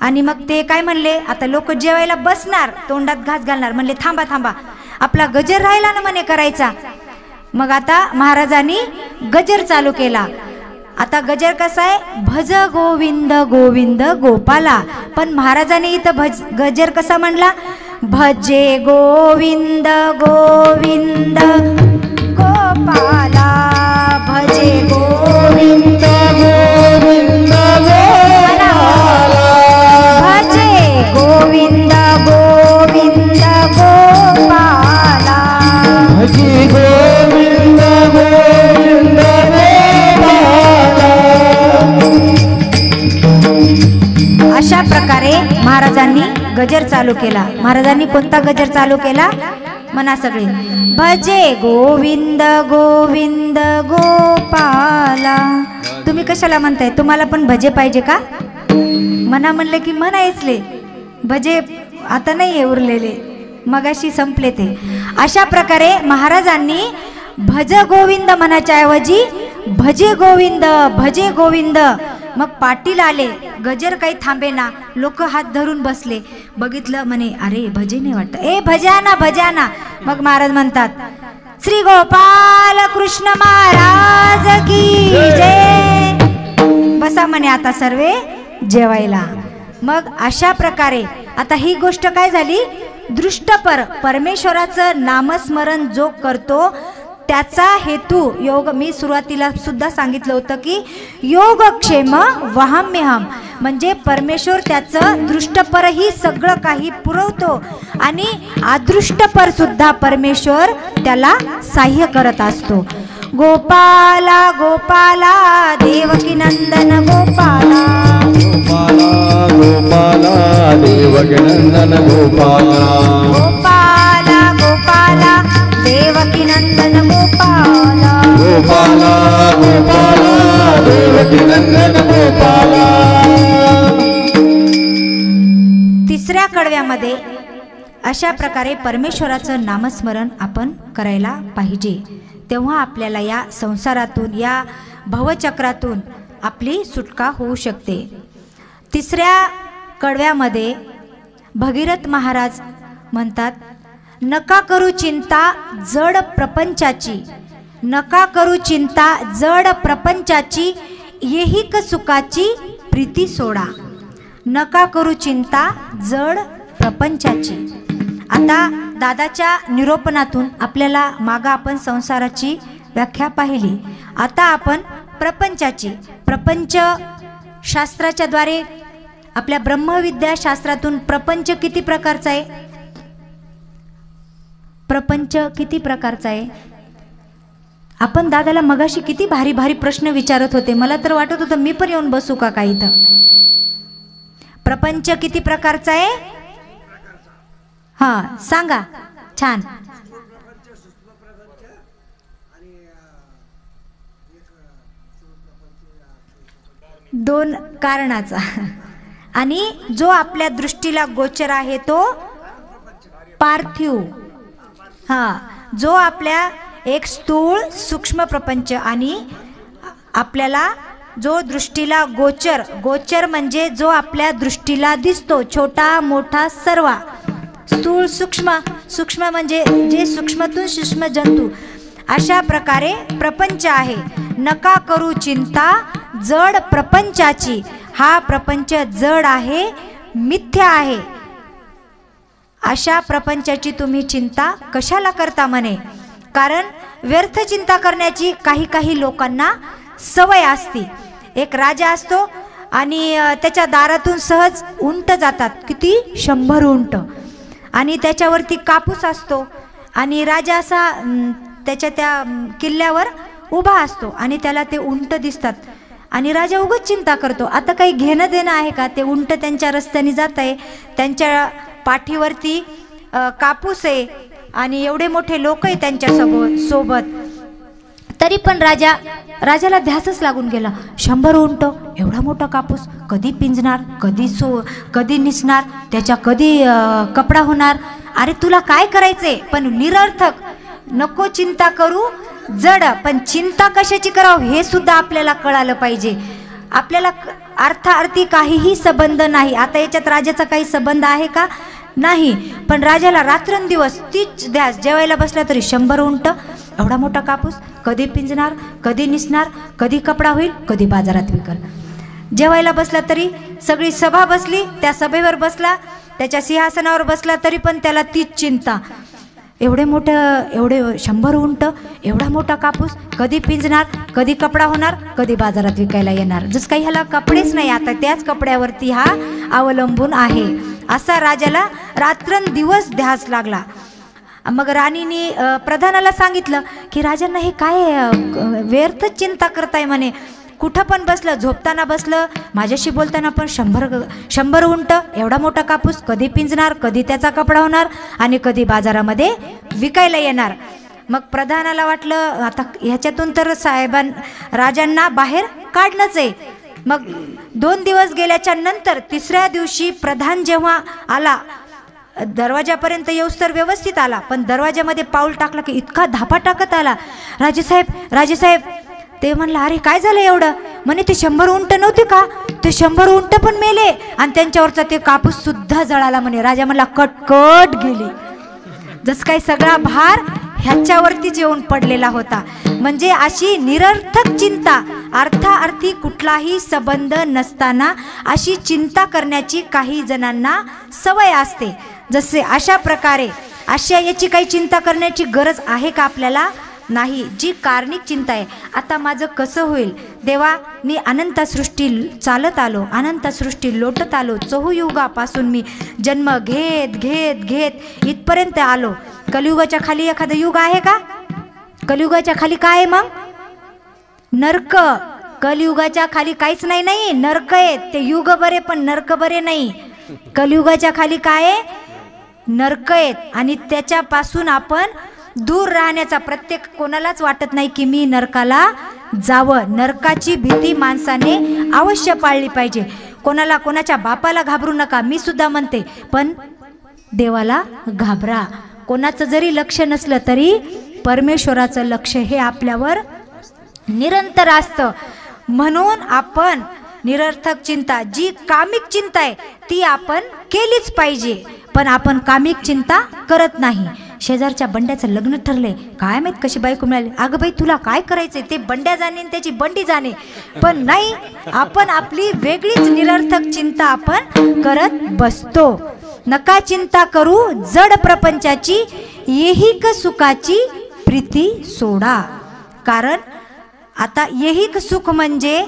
आणि मग ते काय म्हणले, आता लोक जेवायला बसणार, तोंडात घास घालणार. म्हणले थांबा थांबा, आपला गजर राहिला ना म्हणे करायचा. मग आता महाराजांनी गजर चालू केला. आता गजर कसा आहे? भज गोविंद गोविंद गोपाला. पण महाराजांनी इथं गजर कसा म्हणला? भजे गोविंद गोविंद गोपाला, भजे गोविंद गोविंद गोपाला, भजे गोविंद गोविंद गोपाला, भजे गोविंद गोविंद गोपाला. अशा प्रकारे महाराजांनी गजर चालू केला. महाराजांनी कोणता गजर चालू केला? म्हणा सगळे, भजे गोविंद गोविंद गोपाला. तुम्ही कशाला म्हणताय? तुम्हाला पण भजे पाहिजे का? म्हणा म्हणले की म्हणायचले. भजे आता नाही उरलेले, मगाशी संपले ते. अशा प्रकारे महाराजांनी भज गोविंद म्हणाच्या ऐवजी भजे गोविंद मग पाटील आले, गजर काही थांबेना, लोक हात धरून बसले. बघितलं म्हणे अरे भजन नाही वाटतं, ए भजाना भजाना. मग महाराज म्हणतात श्री गोपाल कृष्ण महाराज की जय. बसा म्हणे आता सर्वे जेवायला. मग अशा प्रकारे आता ही गोष्ट काय झाली, दृष्टपर परमेश्वराचं नामस्मरण जो करतो त्याचा हेतू योग. मी सुरुवातीला सुद्धा सांगितलं होतं की योगक्षेम वहाम्यहम, म्हणजे परमेश्वर त्याचं दृष्टपरही सगळं काही पुरवतो आणि अदृष्टपर सुद्धा परमेश्वर त्याला सहाय्य करत असतो. गोपाला गोपाला देवकी नंदन गोपाला, गोपाला गोपाला देवकी नंदन गोपाला, गोपाला गोपाला देवकी नंदन गोपाला, गोपाला गोपाला देवकी नंदन गोपाला. तिसऱ्या कडव्यामध्ये अशा प्रकारे परमेश्वराचं नामस्मरण आपण करायला पाहिजे. तेव्हा आपल्याला या संसारातून, या भवचक्रातून आपली सुटका होऊ शकते. तिसऱ्या कडव्यामध्ये भगीरथ महाराज म्हणतात नका करू चिंता जड प्रपंचाची, नका करू चिंता जड प्रपंचाची, येहिक सुखाची प्रीती सोडा. नका करू चिंता जड प्रपंचाची. आता दादाच्या निरूपणातून आपल्याला मागं आपण संसाराची व्याख्या पाहिली. आता आपण प्रपंचाची, प्रपंच शास्त्राच्या द्वारे आपल्या ब्रह्मविद्या शास्त्रातून प्रपंच किती प्रकारचा आहे, प्रपंच किती प्रकारचा आहे. आपण दादाला मगाशी किती भारी भारी प्रश्न विचारत होते, मला तर वाटत होतं मी पण येऊन बसू का काही इथं. प्रपंच किती प्रकारचा आहे, हा सांगा. छान. दोन कारणाचा. आणि जो आपल्या दृष्टीला गोचर आहे तो पार्थिव, हा जो आपल्या एक स्थूळ सूक्ष्म प्रपंच, आणि आपल्याला जो दृष्टीला गोचर, गोचर म्हणजे जो आपल्या दृष्टीला दिसतो, छोटा मोठा सर्व, स्थूळ सूक्ष्म, सूक्ष्म म्हणजे जे सूक्ष्मतून सूक्ष्म जंतू, अशा प्रकारे प्रपंच आहे. नका करू चिंता जड प्रपंचाची, हा प्रपंच जड आहे, मिथ्या आहे. अशा प्रपंचाची तुम्ही चिंता कशाला करता म्हणे, कारण व्यर्थ चिंता करण्याची काही काही लोकांना सवय असते. एक राजा असतो आणि त्याच्या दारातून सहज उंट जातात, किती 100 उंट, आणि त्याच्यावरती कापूस असतो आणि राजा असा त्याच्या त्या किल्ल्यावर उभा असतो आणि त्याला ते उंट दिसतात आणि राजा उगाच चिंता करतो, आता काही घेणं देणं आहे का, ते उंट त्यांच्या रस्त्याने जात आहे, त्यांच्या पाठीवरती कापूस आहे आणि एवढे मोठे लोक आहे त्यांच्या सोबत, तरी पण राजाला ध्यासच लागून गेला. 100 उंट, एवढा मोठा कापूस, कधी पिंजणार, कधी निसणार, त्याच्या कधी कपडा होणार. अरे तुला काय करायचंय, पण निरर्थक, नको चिंता करू जड. पण चिंता कशाची करावं हे सुद्धा आपल्याला कळालं पाहिजे. आपल्याला अर्थार्थी काहीही संबंध नाही. आता याच्यात राजाचा काही संबंध आहे का, नाही, पण राजाला रात्रंदिवस तीच ध्यास. जेवायला बसला तरी 100 उंट, एवढा मोठा कापूस, कधी पिंजणार, कधी निसणार, कधी कपडा होईल, कधी बाजारात विकल. जेवायला बसला तरी सगळी सभा बसली, त्या सभेवर बसला, त्याच्या सिंहासनावर बसला, तरी पण त्याला तीच चिंता. एवढे 100 उंट, एवढा मोठा कापूस, कधी पिंजणार, कधी कपडा होणार, कधी बाजारात विकायला येणार. जसं काही ह्याला कपडेच नाही, आता त्याच कपड्यावरती हा अवलंबून आहे. असा राजाला रात्रंदिवस ध्यास लागला. मग राणीने प्रधानाला सांगितलं की राजांना हे काय व्यर्थ चिंता करताय म्हणे, कुठं पण बसलं, झोपताना बसलं, माझ्याशी बोलताना पण 100 उंट, एवढा मोठा कापूस, कधी पिंजणार, कधी त्याचा कपडा होणार आणि कधी बाजारामध्ये विकायला येणार. मग प्रधानाला वाटलं आता ह्याच्यातून तर राजांना बाहेर काढणंच आहे. मग 2 दिवस गेल्याच्या नंतर 3ऱ्या दिवशी प्रधान जेव्हा आला, दरवाजापर्यंत येऊस्तर व्यवस्थित आला, पण दरवाजामध्ये पाऊल टाकला की इतका धापा टाकत आला, राजेसाहेब राजेसाहेब. ते म्हणलं अरे काय झालं एवढं, म्हणे ते 100 उंट नव्हते का, ते 100 उंट पण मेले आणि त्यांच्यावरचा ते कापूस सुद्धा जळाला म्हणे. राजा म्हणला कटकट गेली. जस काही सगळा भार ह्याच्यावरतीच येऊन पडलेला होता. म्हणजे अशी निरर्थक चिंता, अर्थार्थी कुठलाही संबंध नसताना अशी चिंता करण्याची काही जणांना सवय असते. जसे अशा प्रकारे याची काही चिंता करण्याची गरज आहे का आपल्याला? नाही. जी कारणिक चिंता आहे, आता माझं कसं होईल देवा, मी अनंत सृष्टी चालत आलो, अनंत सृष्टी लोटत आलो, चहुयुगापासून मी जन्म घेत घेत घेत इथपर्यंत आलो. कलियुगाच्या खाली एखादं युग आहे का? कलियुगाच्या खाली काय आहे मग? नरक. कलियुगाच्या खाली काहीच नाही, नरक आहे. ते युग बरे पण नरक बरे नाही. कलियुगाच्या खाली काय आहे? नरक आहेत. आणि त्याच्यापासून आपण दूर राहण्याचा प्रत्येक कोणालाच वाटत नाही की मी नरकाला जावं. नरकाची भीती माणसाने अवश्य पाळली पाहिजे. कोणाच्या बापाला घाबरू नका, मी सुद्धा म्हणते, पण देवाला घाबरा. कोणाचं जरी लक्ष नसलं तरी परमेश्वराचं लक्ष हे आपल्यावर निरंतर असतं. म्हणून आपण निरर्थक चिंता, जी कामिक चिंता आहे ती आपण केलीच पाहिजे, पण आपण कामिक चिंता करत नाही. शेजारच्या बंड्याचं लग्न ठरले, काय माहित कशी बायको मिळाली, अगं बाई तुला काय करायचंय ते बंड्या जाणे आणि त्याची बंडी जाणे. पण नाही, आपण आपली वेगळीच निरर्थक चिंता आपण करत बसतो. नका चिंता करू जड प्रपंचाची, ऐहिक सुखाची प्रीती सोडा. कारण आता ऐहिक सुख म्हणजे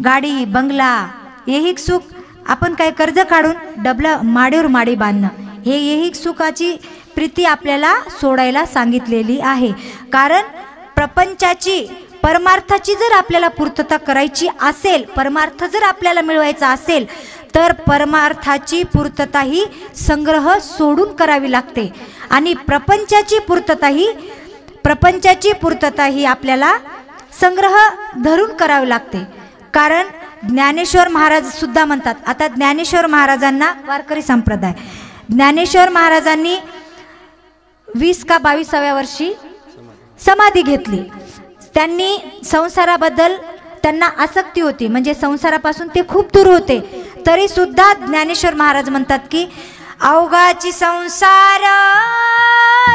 गाडी बंगला, ऐहिक सुख आपण काय कर्ज काढून डबला माडीवर माडी बांधणं, हे ऐहिक सुखाची प्रीती आपल्याला सोडायला सांगितलेली आहे. कारण प्रपंचाची, परमार्थाची जर आपल्याला पूर्तता करायची असेल, परमार्थ जर आपल्याला मिळवायचा असेल, तर परमार्थाची पूर्तता ही संग्रह सोडून करावी लागते. आणि प्रपंचाची पूर्तता ही आपल्याला संग्रह धरून करावी लागते. कारण ज्ञानेश्वर महाराज सुद्धा म्हणतात, आता ज्ञानेश्वर महाराजांना वारकरी संप्रदाय, ज्ञानेश्वर महाराजांनी 20 का 22व्या वर्षी समाधी घेतली. त्यांनी संसाराबद्दल त्यांना आसक्ती होती, म्हणजे संसारापासून ते खूप दूर होते. तरी सुद्धा ज्ञानेश्वर महाराज म्हणतात की अवघाची संसार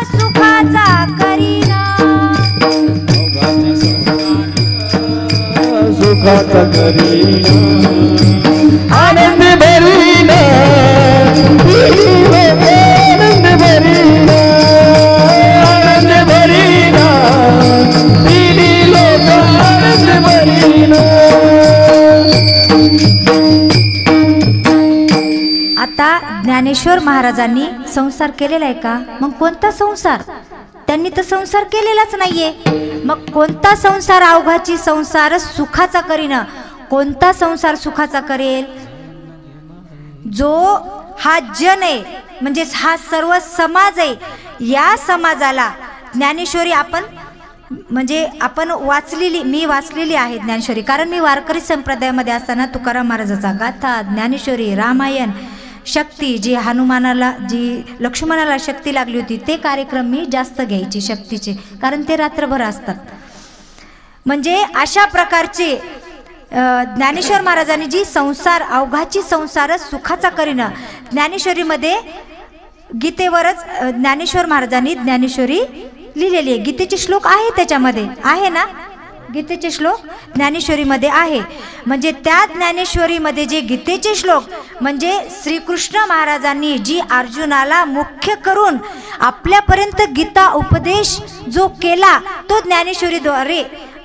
सुखाचा करीना, सुखाचा करीना, आनंद भरीना, आनंद भरीना, आनंद भरीना, तिन्ही लोक आनंद भरीना. आता ज्ञानेश्वर महाराजांनी संसार केलेला आहे का? मग कोणता संसार? त्यांनी तर संसार केलेलाच नाहीये. मग कोणता संसार अवघाची संसार सुखाचा करीन? कोणता संसार सुखाचा करेल? जो हा जन आहे, म्हणजे हा सर्व समाज आहे, या समाजाला ज्ञानेश्वरी आपण वाचलेली, मी वाचलेली आहे ज्ञानेश्वरी. कारण मी वारकरी संप्रदायामध्ये असताना तुकाराम महाराजाचा गाथा, ज्ञानेश्वरी, रामायण, शक्ती, जी हनुमानाला, जी लक्ष्मणाला शक्ती लागली होती, ते कार्यक्रम मी जास्त घ्यायची शक्तीचे, कारण ते रात्रभर असतात. म्हणजे अशा प्रकारचे ज्ञानेश्वर महाराजांनी जी संसार अवघाची संसार सुखाचा करीन, ज्ञानेश्वरीमध्ये गीतेवरच ज्ञानेश्वर महाराजांनी ज्ञानेश्वरी लिहिलेली आहे. गीतेचे श्लोक आहे त्याच्यामध्ये, आहे ना, गीतेचे श्लोक ज्ञानेश्वरीमध्ये आहे. म्हणजे त्या ज्ञानेश्वरीमध्ये जे गीतेचे श्लोक, म्हणजे श्रीकृष्ण महाराजांनी जी अर्जुनाला मुख्य करून आपल्यापर्यंत गीता उपदेश जो केला, तो ज्ञानेश्वरीद्वारे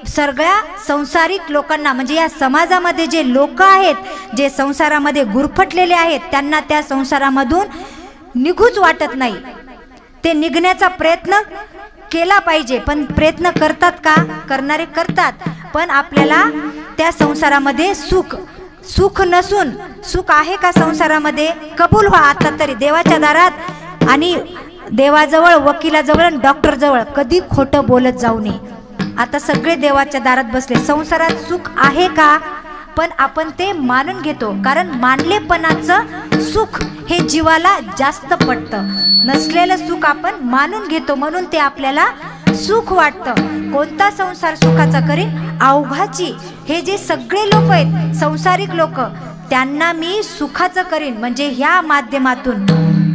सगळ्या संसारिक लोकांना, म्हणजे या समाजामध्ये जे लोक आहेत, जे संसारामध्ये गुरफटलेले आहेत, त्यांना त्या संसारामधून निघूच वाटत नाही. ते निघण्याचा प्रयत्न केला पाहिजे, पण प्रयत्न करतात का? करणारे करतात, पण आपल्याला त्या संसारामध्ये सुख नसून, सुख आहे का संसारामध्ये? कबूल व्हा आता तरी देवाच्या दारात, आणि देवाजवळ, वकिलाजवळ, डॉक्टरजवळ कधी खोटं बोलत जाऊ नये. आता सगळे देवाच्या दारात बसले, संसारात सुख आहे का? पण आपण ते मानून घेतो, कारण मानलेपणाचं सुख हे जीवाला जास्त पटतं. नसलेलं सुख आपण मानून घेतो, म्हणून ते आपल्याला सुख वाटतं. कोणता संसार सुखाचा करीन? अवघाची. हे जे सगळे लोक आहेत संसारिक लोक, त्यांना मी सुखाचं करीन. म्हणजे ह्या माध्यमातून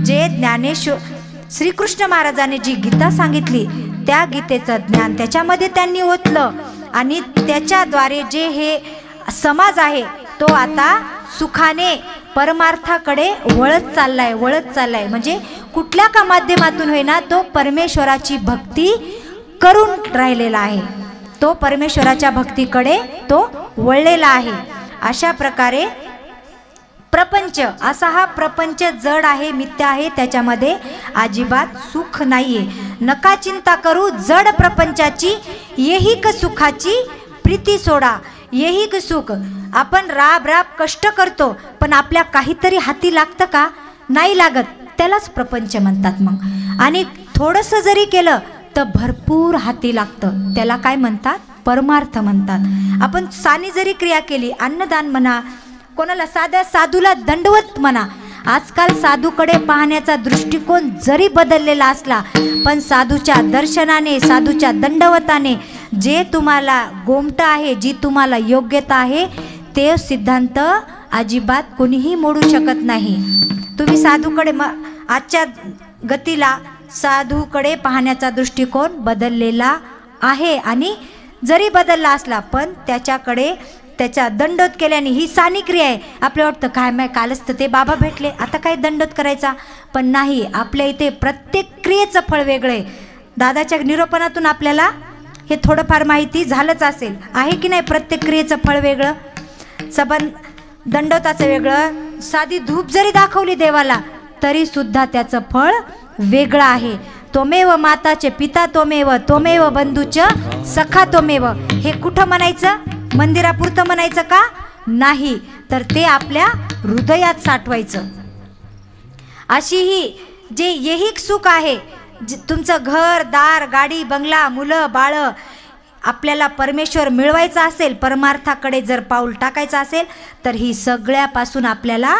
जे ज्ञानेश्वर श्रीकृष्ण महाराजांनी जी गीता सांगितली, त्या गीतेचं ज्ञान त्याच्यामध्ये त्यांनी ओतलं आणि त्याच्याद्वारे जे हे समाज आहे तो आता सुखाने परमार्थाकडे वळत चाललाय. म्हणजे कुठल्या का माध्यमातून होईना तो परमेश्वराची भक्ती करून राहिलेला आहे, तो परमेश्वराच्या भक्तीकडे तो वळलेला आहे. अशा प्रकारे प्रपंच, असा हा प्रपंच जड आहे, मिथ्या आहे, त्याच्यामध्ये अजिबात सुख नाहीये. नका चिंता करू जड प्रपंचाची, येही क सुखाची प्रीती सोडा. येही क सुख. आपण राब कष्ट करतो, पण आपल्या काहीतरी हाती लागतं का? नाही लागत. त्यालाच प्रपंच म्हणतात. मग आणि थोडंसं जरी केलं तर भरपूर हाती लागतं, त्याला काय म्हणतात? परमार्थ म्हणतात. आपण सानी जरी क्रिया केली, अन्नदान म्हणा, कोणाला साध्या साधूला दंडवत म्हणा. आजकाल साधूकडे पाहण्याचा दृष्टिकोन जरी बदललेला असला, पण साधूच्या दर्शनाने, साधूच्या दंडवताने जे तुम्हाला गोमट आहे, जी तुम्हाला योग्यता आहे, ते सिद्धांत अजिबात कोणीही मोडू शकत नाही. तुम्ही साधूकडे आजच्या गतीला साधूकडे पाहण्याचा दृष्टिकोन बदललेला आहे. आणि जरी बदलला असला पण त्याच्याकडे त्याचा दंडोत केल्याने ही सानी क्रिया आहे. आपल्या वाटतं काय माय कालच तर ते बाबा भेटले, आता काय दंडोत करायचा? पण नाही, आपल्या इथे प्रत्येक क्रियेचं फळ वेगळं आहे. दादाच्या निरोपणातून आपल्याला हे थोडंफार माहिती झालंच असेल, आहे की नाही? प्रत्येक क्रियेचं फळ वेगळं, सबंध दंडोताचं वेगळं. साधी धूप जरी दाखवली देवाला तरी सुद्धा त्याचं फळ वेगळं आहे. तोमेव माताचे पिता तोमेव, तोमेव बंधूच सखा तोमेव. हे कुठं म्हणायचं? मंदिरापुरतं म्हणायचं का? नाही, तर ते आपल्या हृदयात साठवायचं. अशी ही जे येहिक सुख आहे, तुमचं घर दार गाडी बंगला मुलं बाळ, आपल्याला परमेश्वर मिळवायचा असेल, परमार्थाकडे जर पाऊल टाकायचं असेल, तर ही सगळ्यापासून आपल्याला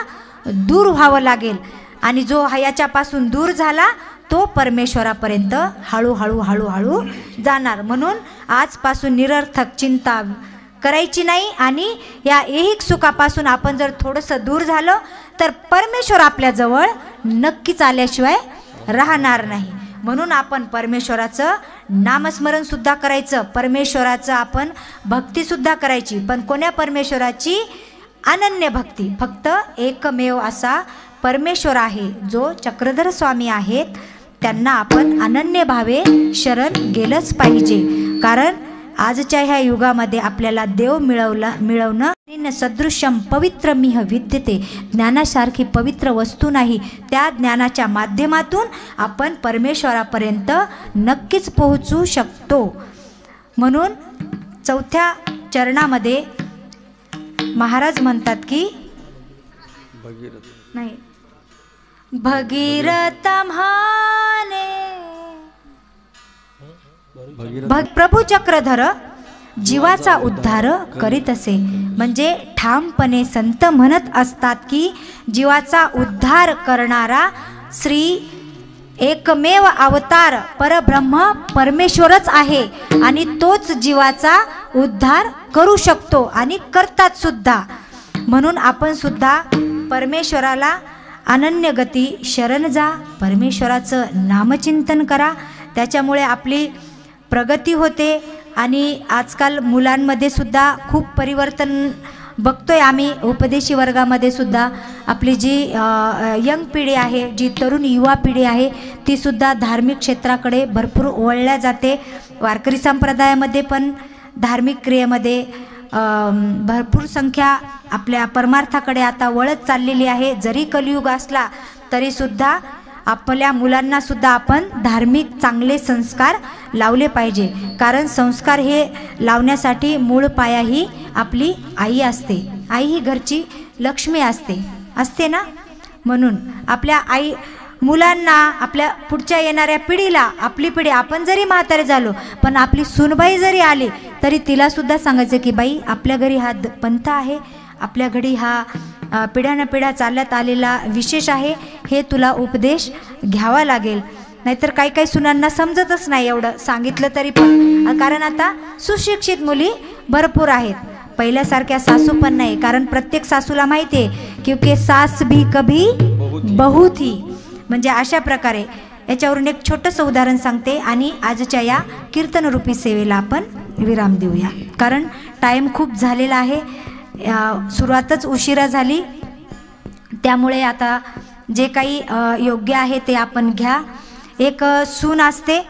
दूर व्हावं लागेल. आणि जो याच्यापासून दूर झाला तो परमेश्वरापर्यंत हळूहळू जाणार. म्हणून आजपासून निरर्थक चिंता करायची नाही. आणि या ऐहिक सुखापासून आपण जर थोडंसं दूर झालं तर परमेश्वर आपल्याजवळ नक्कीच आल्याशिवाय राहणार नाही. म्हणून आपण परमेश्वराचं नामस्मरणसुद्धा करायचं, परमेश्वराचं आपण भक्तीसुद्धा करायची. पण कोण्या परमेश्वराची? अनन्य भक्ती. फक्त एकमेव असा परमेश्वर आहे, जो चक्रधर स्वामी आहेत, त्यांना आपण अनन्य भावे शरण गेलंच पाहिजे. कारण आजच्या ह्या युगामध्ये आपल्याला देव मिळवणं सदृश्यम पवित्रमिह विद्यते. ज्ञानासारखी पवित्र वस्तू नाही. त्या ज्ञानाच्या माध्यमातून आपण परमेश्वरापर्यंत नक्कीच पोहोचू शकतो. म्हणून चौथ्या चरणामध्ये महाराज म्हणतात की नाही, भगीरथ म्हाने प्रभू चक्रधर जीवाचा उद्धार करीत असे. म्हणजे ठामपणे संत म्हणत असतात की जीवाचा उद्धार करणारा श्री एकमेव अवतार परब्रह्म परमेश्वरच आहे आणि तोच जीवाचा उद्धार करू शकतो आणि करतात सुद्धा. म्हणून आपण सुद्धा परमेश्वराला अनन्य गती शरण जा, परमेश्वराचं नामचिंतन करा. त्याच्यामुळे आपली प्रगती होते. आणि आजकाल मुलांमध्ये सुद्धा खूप परिवर्तन बघतोय आम्ही. उपदेशी वर्गामध्ये सुद्धा आपली जी यंग पिढी आहे, जी तरुण युवा पिढी आहे, ती सुद्धा धार्मिक क्षेत्राकडे भरपूर वळल्या जाते. वारकरी संप्रदायामध्ये पण धार्मिक क्रियेमध्ये भरपूर संख्या आपल्या परमार्थाकडे आता वळत चाललेली आहे. जरी कलियुग असला तरीसुद्धा आपल्या मुलांना सुद्धा आपण धार्मिक चांगले संस्कार लावले पाहिजे. कारण संस्कार हे लावण्यासाठी मूळ पाया ही आपली आई असते. आई ही घरची लक्ष्मी असते ना. म्हणून आपल्या आई मुलांना, आपल्या पुढच्या येणाऱ्या पिढीला, आपली पिढी, आपण जरी म्हातारे झालो पण आपली सूनबाई जरी आली तरी तिला सुद्धा सांगायचं की बाई आपल्या घरी हा पंथ आहे, आपल्या घरी हा पिढ्यानपिढ्या चालत आलेला विशेष आहे, हे तुला उपदेश घ्यावा लागेल. नाहीतर काही काही सुनांना समजतच नाही एवढं सांगितलं तरी पण, कारण आता सुशिक्षित मुली भरपूर आहेत, पहिल्यासारख्या सासू पण नाही, कारण प्रत्येक सासूला माहिती आहे क्योंकि सास भी कभी बहू थी, म्हणजे अशा प्रकारे. याच्यावरून एक छोटंसं उदाहरण सांगते आणि आजच्या या कीर्तनरूपी सेवेला आपण विराम देऊया, कारण टाईम खूप झालेला आहे, सुरुवातच उशिरा झाली, त्यामुळे आता जे काही योग्य आहे ते आपण घ्या. एक सून असते,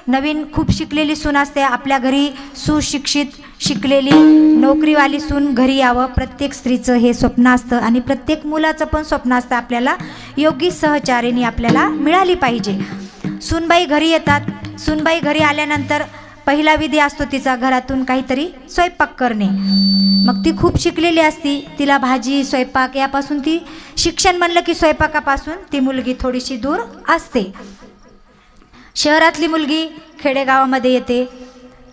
नवीन खूप शिकलेली सून असते, आपल्या घरी सुशिक्षित शिकलेली नोकरीवाली सून घरी यावं, प्रत्येक स्त्रीचं हे स्वप्न असतं आणि प्रत्येक मुलाचं पण स्वप्न असतं, आपल्याला योग्य सहचारिणी आपल्याला मिळाली पाहिजे. सूनबाई घरी येतात, सूनबाई घरी आल्यानंतर पहिला विधी असतो तिचा घरातून काहीतरी स्वयंपाक करणे. मग ती खूप शिकलेली असती, तिला भाजी स्वयंपाक यापासून ती शिक्षण म्हणलं की स्वयंपाकापासून ती मुलगी थोडीशी दूर असते. शहरातली मुलगी खेडेगावामध्ये येते,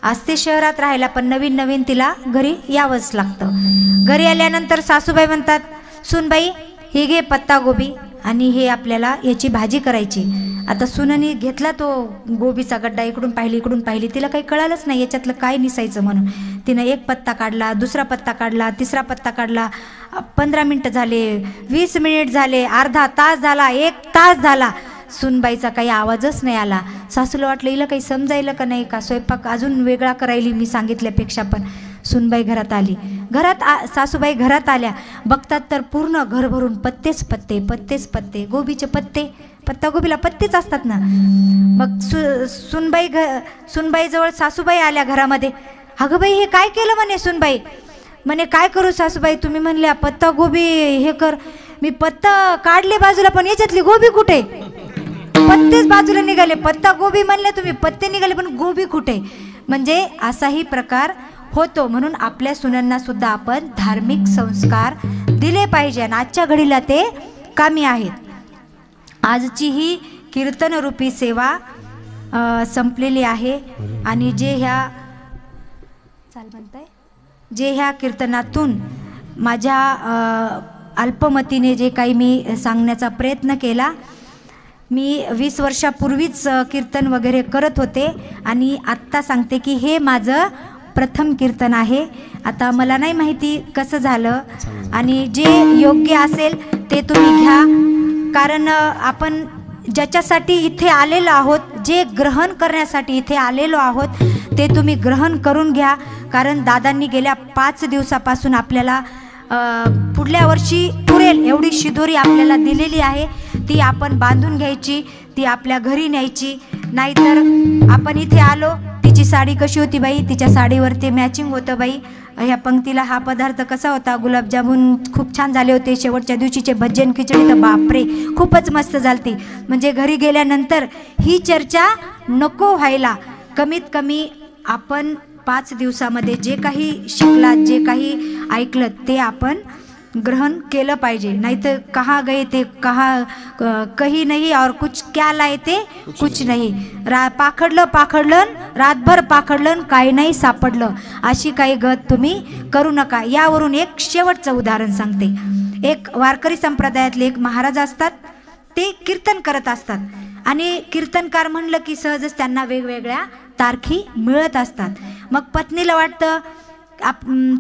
असते शहरात राहायला, पण नवीन नवीन तिला घरी यावंच लागतं. घरी आल्यानंतर सासूबाई म्हणतात, सूनबाई हे घे पत्ता गोबी आणि हे आपल्याला याची भाजी करायची. आता सुननी घेतला तो गोबीचा गड्डा, इकडून पाहिली, तिला काही कळालंच नाही याच्यातलं काय निसायचं म्हणून. तिनं एक पत्ता काढला, दुसरा पत्ता काढला, तिसरा पत्ता काढला, 15 मिनिटं झाले, 20 मिनिट झाले, अर्धा तास झाला, 1 तास झाला, सुनबाईचा काही आवाजच नाही आला. सासूला वाटलं हिला काही समजायला का नाही का, स्वयंपाक अजून वेगळा करायली मी सांगितल्यापेक्षा. पण सुनबाई घरात आली, सासूबाई घरात आल्या, बघतात तर पूर्ण घर भरून पत्तेच पत्ते, गोबीचे पत्ते, पत्तागोबीला पत्तेच असतात ना. मग सुनबाईजवळ सासूबाई आल्या घरामध्ये. अगं बाई हे काय केलं म्हणे सुनबाई. म्हणे काय करू सासूबाई, तुम्ही म्हणल्या पत्ता गोबी हे कर, मी पत्ता काढले बाजूला, पण याच्यातली गोबी कुठे, पत्तेच बाजूला निघाले, पत्ता गोबी म्हणले तुम्ही, पत्ते निघाले पण गोबी कुठे. म्हणजे असाही प्रकार होतो. म्हणून आपल्या सुनांना सुद्धा आपण धार्मिक संस्कार दिले पाहिजे आणि आजच्या घडीला ते कामी आहेत. आजची ही कीर्तनरूपी सेवा संपलेली आहे आणि जे ह्या कीर्तनातून माझ्या अल्पमतीने जे काही मी सांगण्याचा प्रयत्न केला, मी 20 वर्षापूर्वीच कीर्तन वगैरे करत होते आणि आत्ता सांगते की हे माझं प्रथम कीर्तन आहे. आता मला नाही माहिती कसं झालं आणि जे योग्य असेल ते तुम्ही घ्या, कारण आपण ज्याच्यासाठी इथे आलेलो आहोत, जे ग्रहण करण्यासाठी इथे आलेलो आहोत ते तुम्ही ग्रहण करून घ्या. कारण दादांनी गेल्या 5 दिवसापासून आपल्याला पुढल्या वर्षी पुरेल एवढी शिदोरी आपल्याला दिलेली आहे, ती आपण बांधून घ्यायची, ती आपल्या घरी न्यायची. नाहीतर आपण इथे आलो, तिची साडी कशी होती बाई, तिच्या साडीवरती मॅचिंग होतं बाई, ह्या पंक्तीला हा पदार्थ कसा होता, गुलाबजामुन खूप छान झाले होते, शेवटच्या दिवशीचे भजन खिचडी तर बापरे खूपच मस्त झालती. म्हणजे घरी गेल्यानंतर ही चर्चा नको व्हायला. कमीत कमी आपण 5 दिवसामध्ये जे काही शिकलात, जे काही ऐकलं ते आपण ग्रहण केलं पाहिजे. नाही तर कहाँ गए थे कहीं नहीं और कुछ क्या लाए थे कुछ नहीं, पाखडलं रातभर पाखडलं काही नाही सापडलं, अशी काही गत तुम्ही करू नका. यावरून एक शेवटचं उदाहरण सांगते. एक वारकरी संप्रदायातले एक महाराज असतात, ते कीर्तन करत असतात आणि कीर्तनकार म्हणलं की सहजच त्यांना वेगवेगळ्या तारखी मिळत असतात. मग पत्नीला वाटतं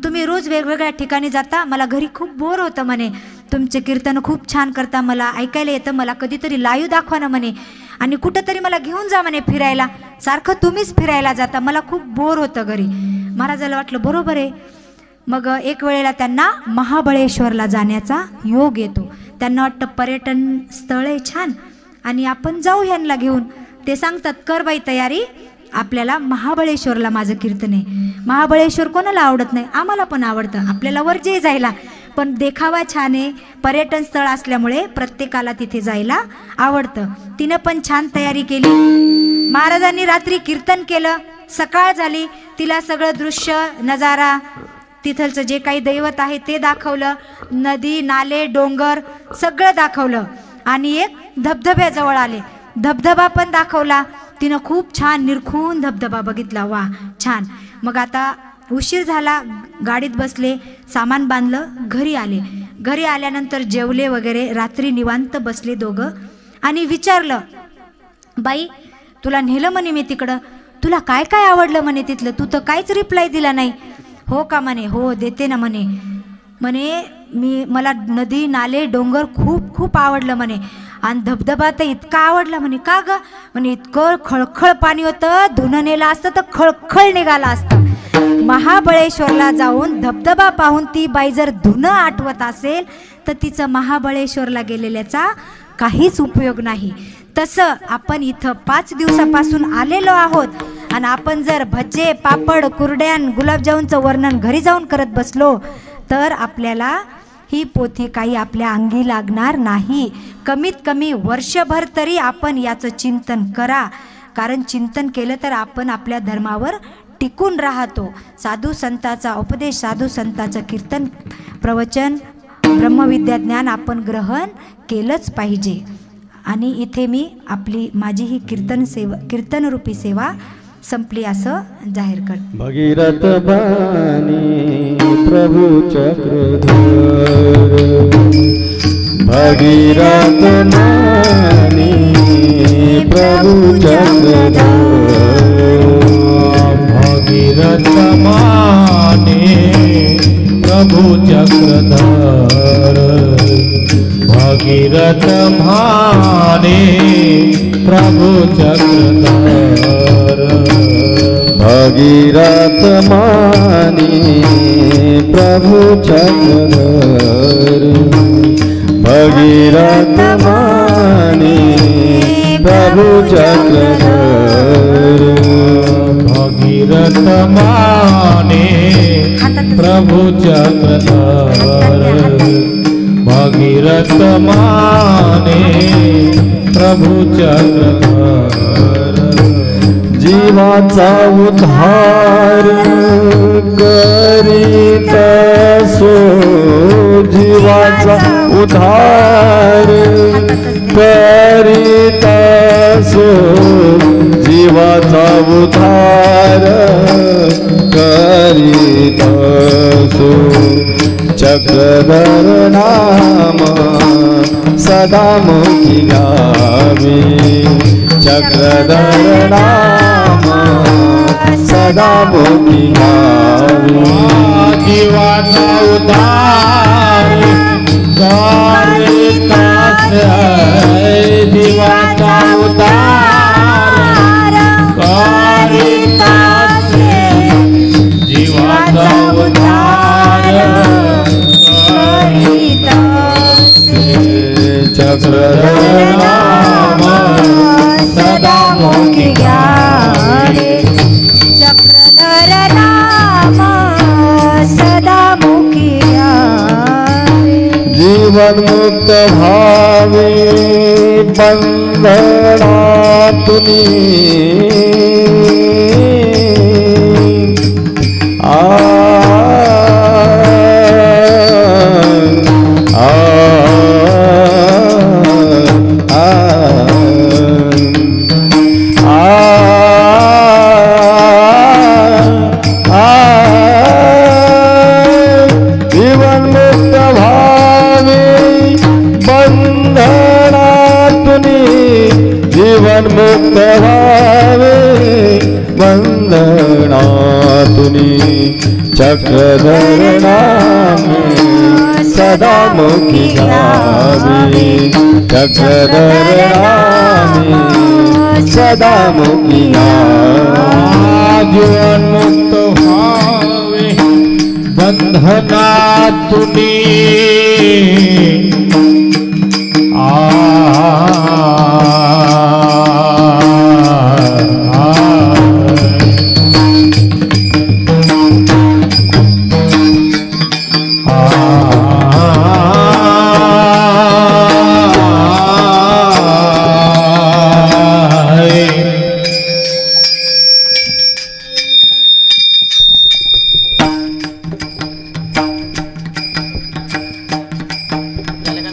तुम्ही रोज वेगवेगळ्या ठिकाणी जाता, मला घरी खूप बोर होतं म्हणे, तुमचे कीर्तन खूप छान करता, मला ऐकायला येतं, मला कधीतरी लाईव्ह दाखवा ना म्हणे, आणि कुठंतरी मला घेऊन जा म्हणे फिरायला, सारखं तुम्हीच फिरायला जाता, मला खूप बोर होतं घरी. महाराजाला वाटलं बरोबर आहे. मग एक वेळेला त्यांना महाबळेश्वरला जाण्याचा योग येतो. त्यांना वाटतं पर्यटन स्थळ आहे छान आणि आपण जाऊ ह्यांना घेऊन. ते सांगतात कर बाई तयारी, आपल्याला महाबळेश्वरला माझं कीर्तन आहे. महाबळेश्वर कोणाला आवडत नाही, आम्हाला पण आवडतं, आपल्याला वरजे जायला, पण देखावा छान आहे, पर्यटन स्थळ असल्यामुळे प्रत्येकाला तिथे जायला आवडतं. तिनं पण छान तयारी केली. महाराजांनी रात्री कीर्तन केलं, सकाळ झाली, तिला सगळं दृश्य नजारा तिथलचं जे काही दैवत आहे ते दाखवलं, नदी नाले डोंगर सगळं दाखवलं आणि एक धबधब्याजवळ आले, धबधबा पण दाखवला. तिनं खूप छान निरखून धबधबा बघितला, वा छान. मग आता उशीर झाला, गाडीत बसले, सामान बांधलं, घरी आले. घरी आल्यानंतर जेवले वगैरे, रात्री निवांत बसले दोघं आणि विचारलं बाई तुला नेलं म्हणे मी तिकडं, तुला काय काय आवडलं म्हणे तिथलं, तू तर काहीच रिप्लाय दिला नाही. हो का म्हणे, हो देते ना म्हणे. म्हणे मला नदी नाले डोंगर खूप खूप आवडलं म्हणे, आणि धबधबा तर इतका आवडला म्हणे. का ग म्हणे, इतकं खळखळ पाणी होतं, धुणं नेलं असतं तर खळखळ निघालं असतं. महाबळेश्वरला जाऊन धबधबा पाहून ती बाई जर धुणं आठवत असेल तर तिचं महाबळेश्वरला गेलेल्याचा काहीच उपयोग नाही. तसं आपण इथं 5 दिवसापासून आलेलो आहोत आणि आपण जर भजे पापड कुरड्यान गुलाबजामुनचं वर्णन घरी जाऊन करत बसलो तर आपल्याला ही पोथी काही आपल्या अंगी लागणार नाही. कमीत कमी वर्षभर तरी आपण याचं चिंतन करा, कारण चिंतन केलं तर आपण आपल्या धर्मावर टिकून राहतो. साधू संतांचा उपदेश, साधू संतांचं कीर्तन प्रवचन ब्रह्मविद्या ज्ञान आपण ग्रहण केलंच पाहिजे. आणि इथे मी माझी ही कीर्तनरूपी सेवा संपली असं जाहीर करते. भगीरथ बाणी प्रभु चक्रधर, भगीरथ बाणी प्रभु चक्रधर, भगीरथ बाणी प्रभु चक्रधर, भगीरथ बाणी प्रभु चक्रधर, भगीरथ मानी प्रभु चक्रधर, भगीरथ मानी प्रभु चक्रधर, भगीरथ मानी प्रभु चक्रधर, भगीरथ मानी प्रभु चक्रधर, जीवाचा उद्धार करीत असो, जीवाचा उद्धार करीत असो, जीवाचा उद्धार करीत असो, चक्रधर नाम सदा मुखी गावे, चक्रधर नाम सदा मुखी गावे, जीवाचा उद्धार करीत असे, जीवाचा उद्धार करीत असे, जीवाचा उद्धार करीत असे, चक्रधर नाम सदा मुखी गावे, चक्रधर नाम सदा मुखी गावे, जीवन मुक्त भावे बंधनातुनी, जीवन मुक्त भावे बंधनातुनी, चक्रधर नाम सदा मुखी गावे, चक्रधर नाम सदा मुखी गावे, जीवन मुक्त भावे बंधनातुनी, झालं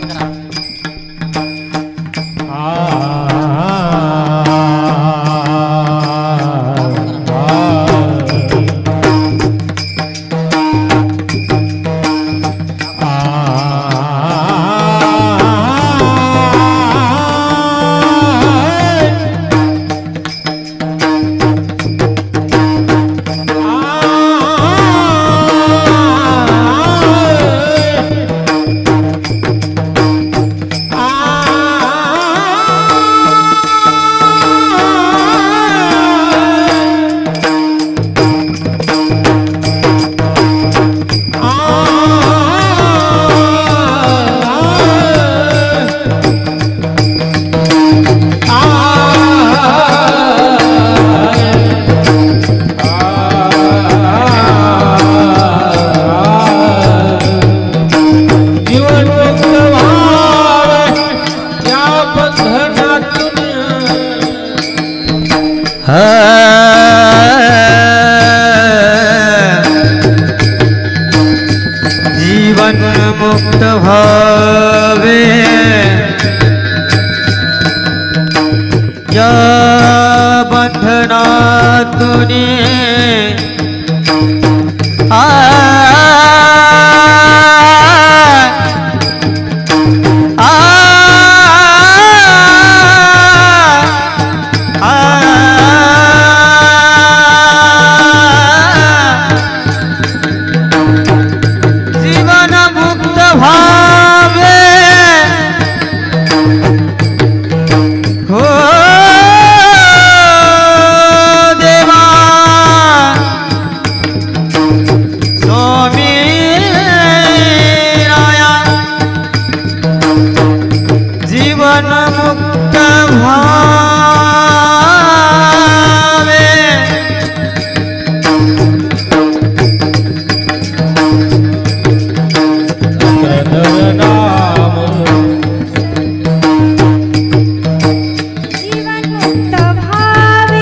जीवन मुक्त भावे चक्रधर नाम जीवन मुक्त भावे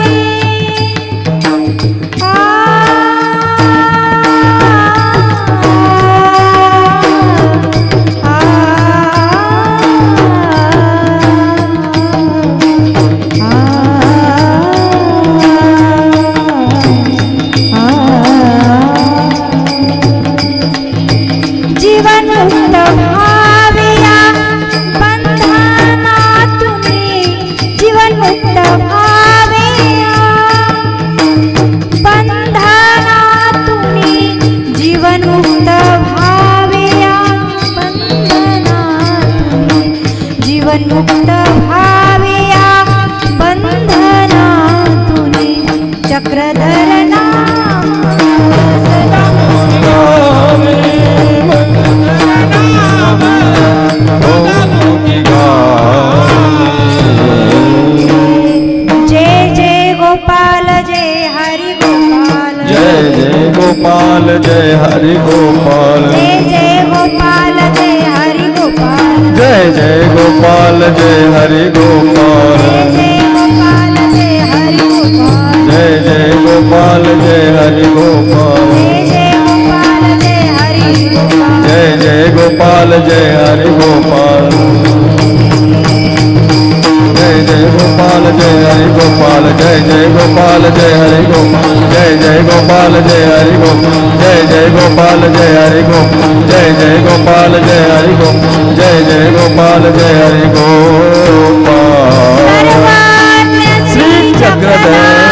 जीवन मुक्त भाविया बंधनातुनी जीवन मुक्त भाविया बंधनातुनी जीवन मुक्त भाविया बंधनातुनी जीवन मुक्त भाविया बंधनातुनी चक्रधर नाम सदा जय जय गोपाल जय हरि गोपाल जय जय गोपाल जय हरि गोपाल जय जय गोपाल जय हरि गोपाल जय जय गोपाल जय हरि गोपाल जय जय गोपाल जय हरि गोपाल जय जय गोपाल जय हरि गोपाल जय जय गोपाल जय हरि गोपाल जय जय गोपाल जय हरि गोपाल जय जय गोपाल जय हरि गोपाल जय जय गोपाल जय हरि गोपाल जय जय गोपाल जय हरि गोपाल जय जय गोपाल जय हरि गोपाल श्री चक्रधर